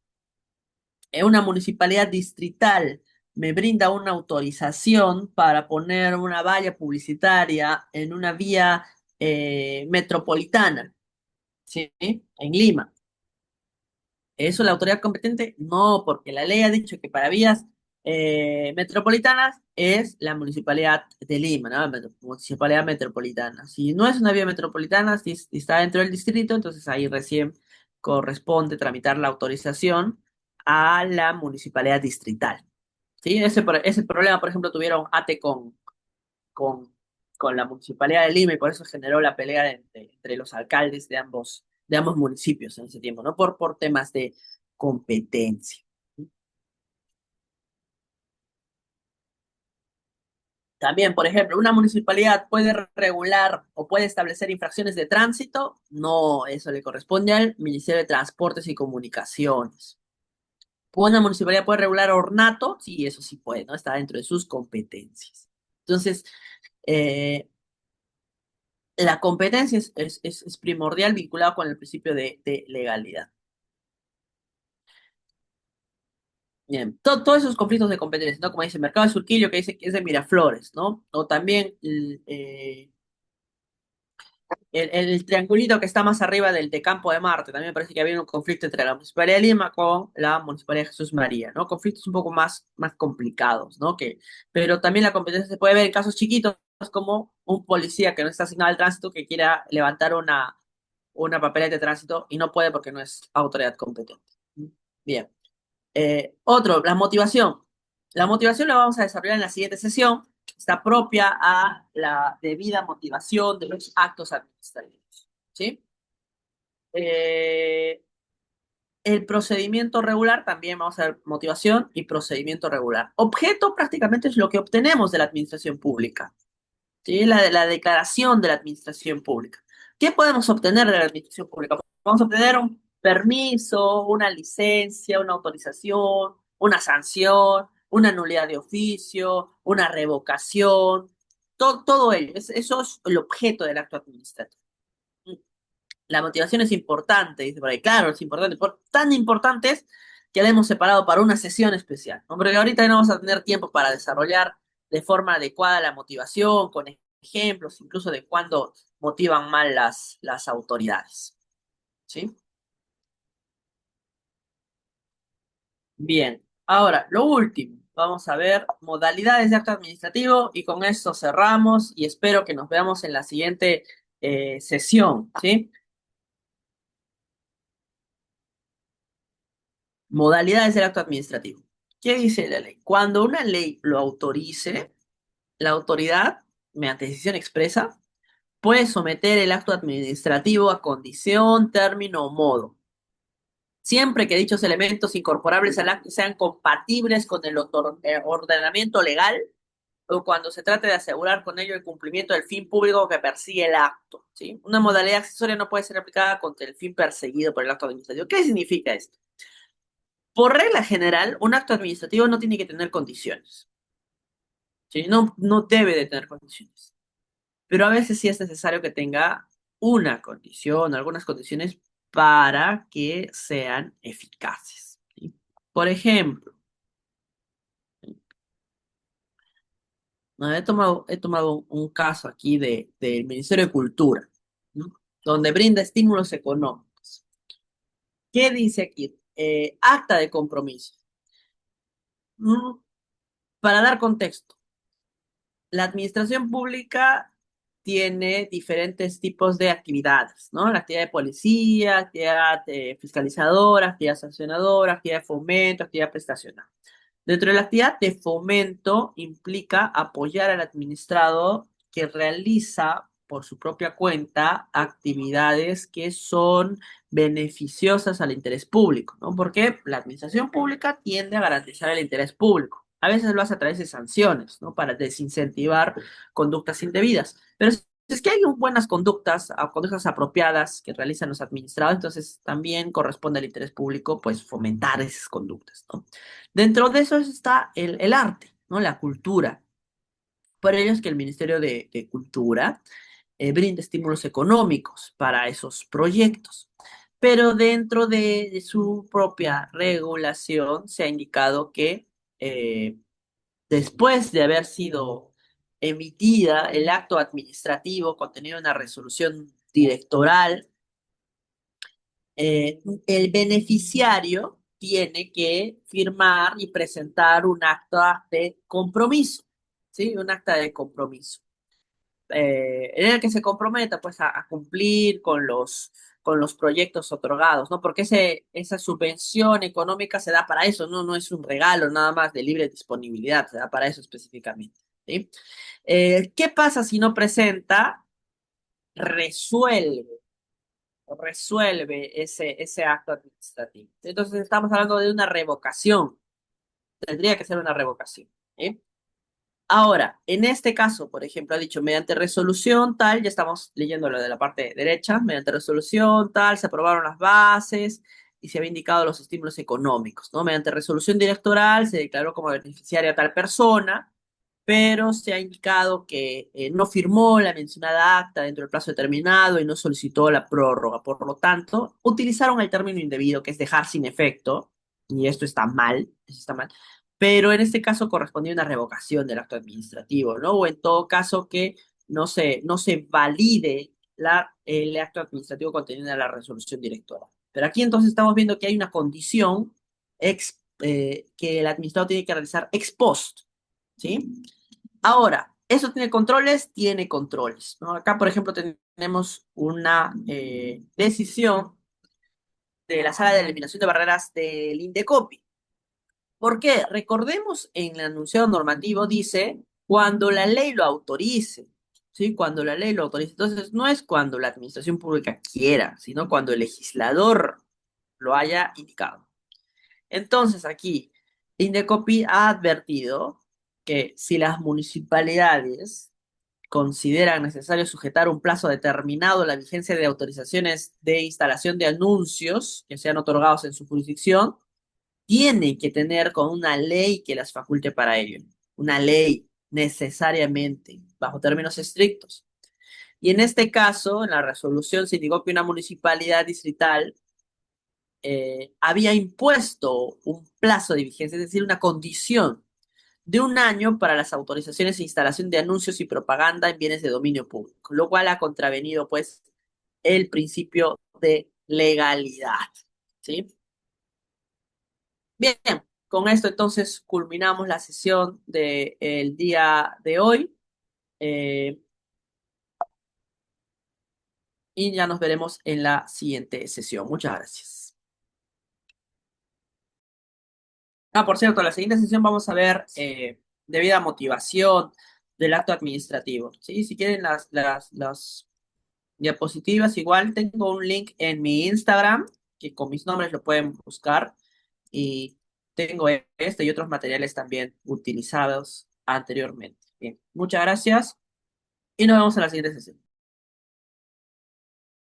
una municipalidad distrital me brinda una autorización para poner una valla publicitaria en una vía metropolitana, ¿sí? En Lima. ¿Eso la autoridad competente? No, porque la ley ha dicho que para vías metropolitanas es la municipalidad de Lima, ¿no? Municipalidad metropolitana. Si no es una vía metropolitana, si está dentro del distrito, entonces ahí recién corresponde tramitar la autorización a la municipalidad distrital. ¿Sí? Ese problema, por ejemplo, tuvieron ATE con, con la municipalidad de Lima y por eso generó la pelea entre los alcaldes de ambos municipios en ese tiempo, ¿no? Por temas de competencia. También, por ejemplo, una municipalidad puede regular o puede establecer infracciones de tránsito. No, eso le corresponde al Ministerio de Transportes y Comunicaciones. ¿Una municipalidad puede regular ornato? Sí, eso sí puede, ¿no? Está dentro de sus competencias. Entonces, eh, la competencia es primordial vinculado con el principio de legalidad. Bien, todos esos conflictos de competencia, ¿no? Como dice Mercado de Surquillo, que dice que es de Miraflores, ¿no? O también el triangulito que está más arriba del de Campo de Marte, también me parece que había un conflicto entre la Municipalidad de Lima con la Municipalidad de Jesús María, ¿no? Conflictos un poco más complicados, ¿no? Pero también la competencia se puede ver en casos chiquitos, como un policía que no está asignado al tránsito que quiera levantar una papeleta de tránsito y no puede porque no es autoridad competente. Bien. Otro, la motivación. La motivación la vamos a desarrollar en la siguiente sesión. Está propia a la debida motivación de los actos administrativos. ¿Sí? Eh, el procedimiento regular, también vamos a ver motivación y procedimiento regular. Objeto prácticamente es lo que obtenemos de la administración pública. ¿Sí? La declaración de la administración pública. ¿Qué podemos obtener de la administración pública? Vamos a obtener un permiso, una licencia, una autorización, una sanción, una nulidad de oficio, una revocación, todo ello. Eso es el objeto del acto administrativo. La motivación es importante, dice por ahí. Claro, es importante. Tan importante es que la hemos separado para una sesión especial, ¿no? Porque ahorita no vamos a tener tiempo para desarrollar de forma adecuada la motivación, con ejemplos, incluso de cuándo motivan mal las autoridades. ¿Sí? Bien. Ahora, lo último. Vamos a ver modalidades de acto administrativo y con esto cerramos y espero que nos veamos en la siguiente sesión. ¿Sí? Modalidades del acto administrativo. ¿Qué dice la ley? Cuando una ley lo autorice, la autoridad, mediante decisión expresa, puede someter el acto administrativo a condición, término o modo, siempre que dichos elementos incorporables al acto sean compatibles con el ordenamiento legal o cuando se trate de asegurar con ello el cumplimiento del fin público que persigue el acto. ¿Sí? Una modalidad accesoria no puede ser aplicada contra el fin perseguido por el acto administrativo. ¿Qué significa esto? Por regla general, un acto administrativo no tiene que tener condiciones. ¿Sí? No debe de tener condiciones. Pero a veces sí es necesario que tenga una condición, algunas condiciones para que sean eficaces. ¿Sí? Por ejemplo, ¿no? He tomado un caso aquí del Ministerio de Cultura, ¿no? Donde brinda estímulos económicos. ¿Qué dice aquí? Acta de compromiso. Mm, Para dar contexto, la administración pública tiene diferentes tipos de actividades, ¿no? La actividad de policía, actividad fiscalizadora, actividad sancionadora, actividad de fomento, actividad prestacional. Dentro de la actividad de fomento implica apoyar al administrado que realiza por su propia cuenta actividades que son beneficiosas al interés público, ¿no? Porque la administración pública tiende a garantizar el interés público. A veces lo hace a través de sanciones, ¿no? Para desincentivar conductas indebidas. Pero si es que hay buenas conductas, conductas apropiadas que realizan los administrados, entonces también corresponde al interés público, pues, fomentar esas conductas, ¿no? Dentro de eso está el arte, ¿no? La cultura. Por ello es que el Ministerio de Cultura brinda estímulos económicos para esos proyectos. Pero dentro de su propia regulación se ha indicado que eh, después de haber sido emitida el acto administrativo contenido en una resolución directoral, el beneficiario tiene que firmar y presentar un acta de compromiso, ¿sí? Un acta de compromiso, en el que se comprometa, pues, a cumplir con los proyectos otorgados, ¿no? Porque esa subvención económica se da para eso, ¿no? No es un regalo nada más de libre disponibilidad, se da para eso específicamente, ¿sí? ¿Qué pasa si no presenta? Resuelve ese acto administrativo. Entonces estamos hablando de una revocación. Tendría que ser una revocación. ¿Eh? Ahora, en este caso, por ejemplo, ha dicho mediante resolución tal, ya estamos leyendo lo de la parte derecha, mediante resolución tal, se aprobaron las bases y se había indicado los estímulos económicos, ¿no? Mediante resolución directoral se declaró como beneficiaria tal persona, pero se ha indicado que no firmó la mencionada acta dentro del plazo determinado y no solicitó la prórroga. Por lo tanto, utilizaron el término indebido, que es dejar sin efecto, y esto está mal, eso está mal, pero en este caso correspondía una revocación del acto administrativo, ¿no? O en todo caso que no se valide el acto administrativo contenido en la resolución directora. Pero aquí entonces estamos viendo que hay una condición que el administrador tiene que realizar ex post, ¿sí? Ahora, ¿eso tiene controles? Tiene controles, ¿no? Acá, por ejemplo, tenemos una decisión de la Sala de Eliminación de Barreras del INDECOPI. ¿Por qué? Recordemos en el enunciado normativo dice cuando la ley lo autorice, ¿sí? Cuando la ley lo autorice. Entonces, no es cuando la administración pública quiera, sino cuando el legislador lo haya indicado. Entonces, aquí, Indecopi ha advertido que si las municipalidades consideran necesario sujetar un plazo determinado a la vigencia de autorizaciones de instalación de anuncios que sean otorgados en su jurisdicción, tiene que tener con una ley que las faculte para ello. Una ley, necesariamente, bajo términos estrictos. Y en este caso, en la resolución se indicó que una municipalidad distrital había impuesto un plazo de vigencia, es decir, una condición de un año para las autorizaciones e instalación de anuncios y propaganda en bienes de dominio público, lo cual ha contravenido, pues, el principio de legalidad, ¿sí? Bien, con esto entonces culminamos la sesión del día de hoy eh, y ya nos veremos en la siguiente sesión. Muchas gracias. Ah, por cierto, la siguiente sesión vamos a ver debida motivación del acto administrativo, ¿sí? Si quieren las diapositivas, igual tengo un link en mi Instagram, que con mis nombres lo pueden buscar, y tengo este y otros materiales también utilizados anteriormente. Bien, muchas gracias y nos vemos en la siguiente sesión.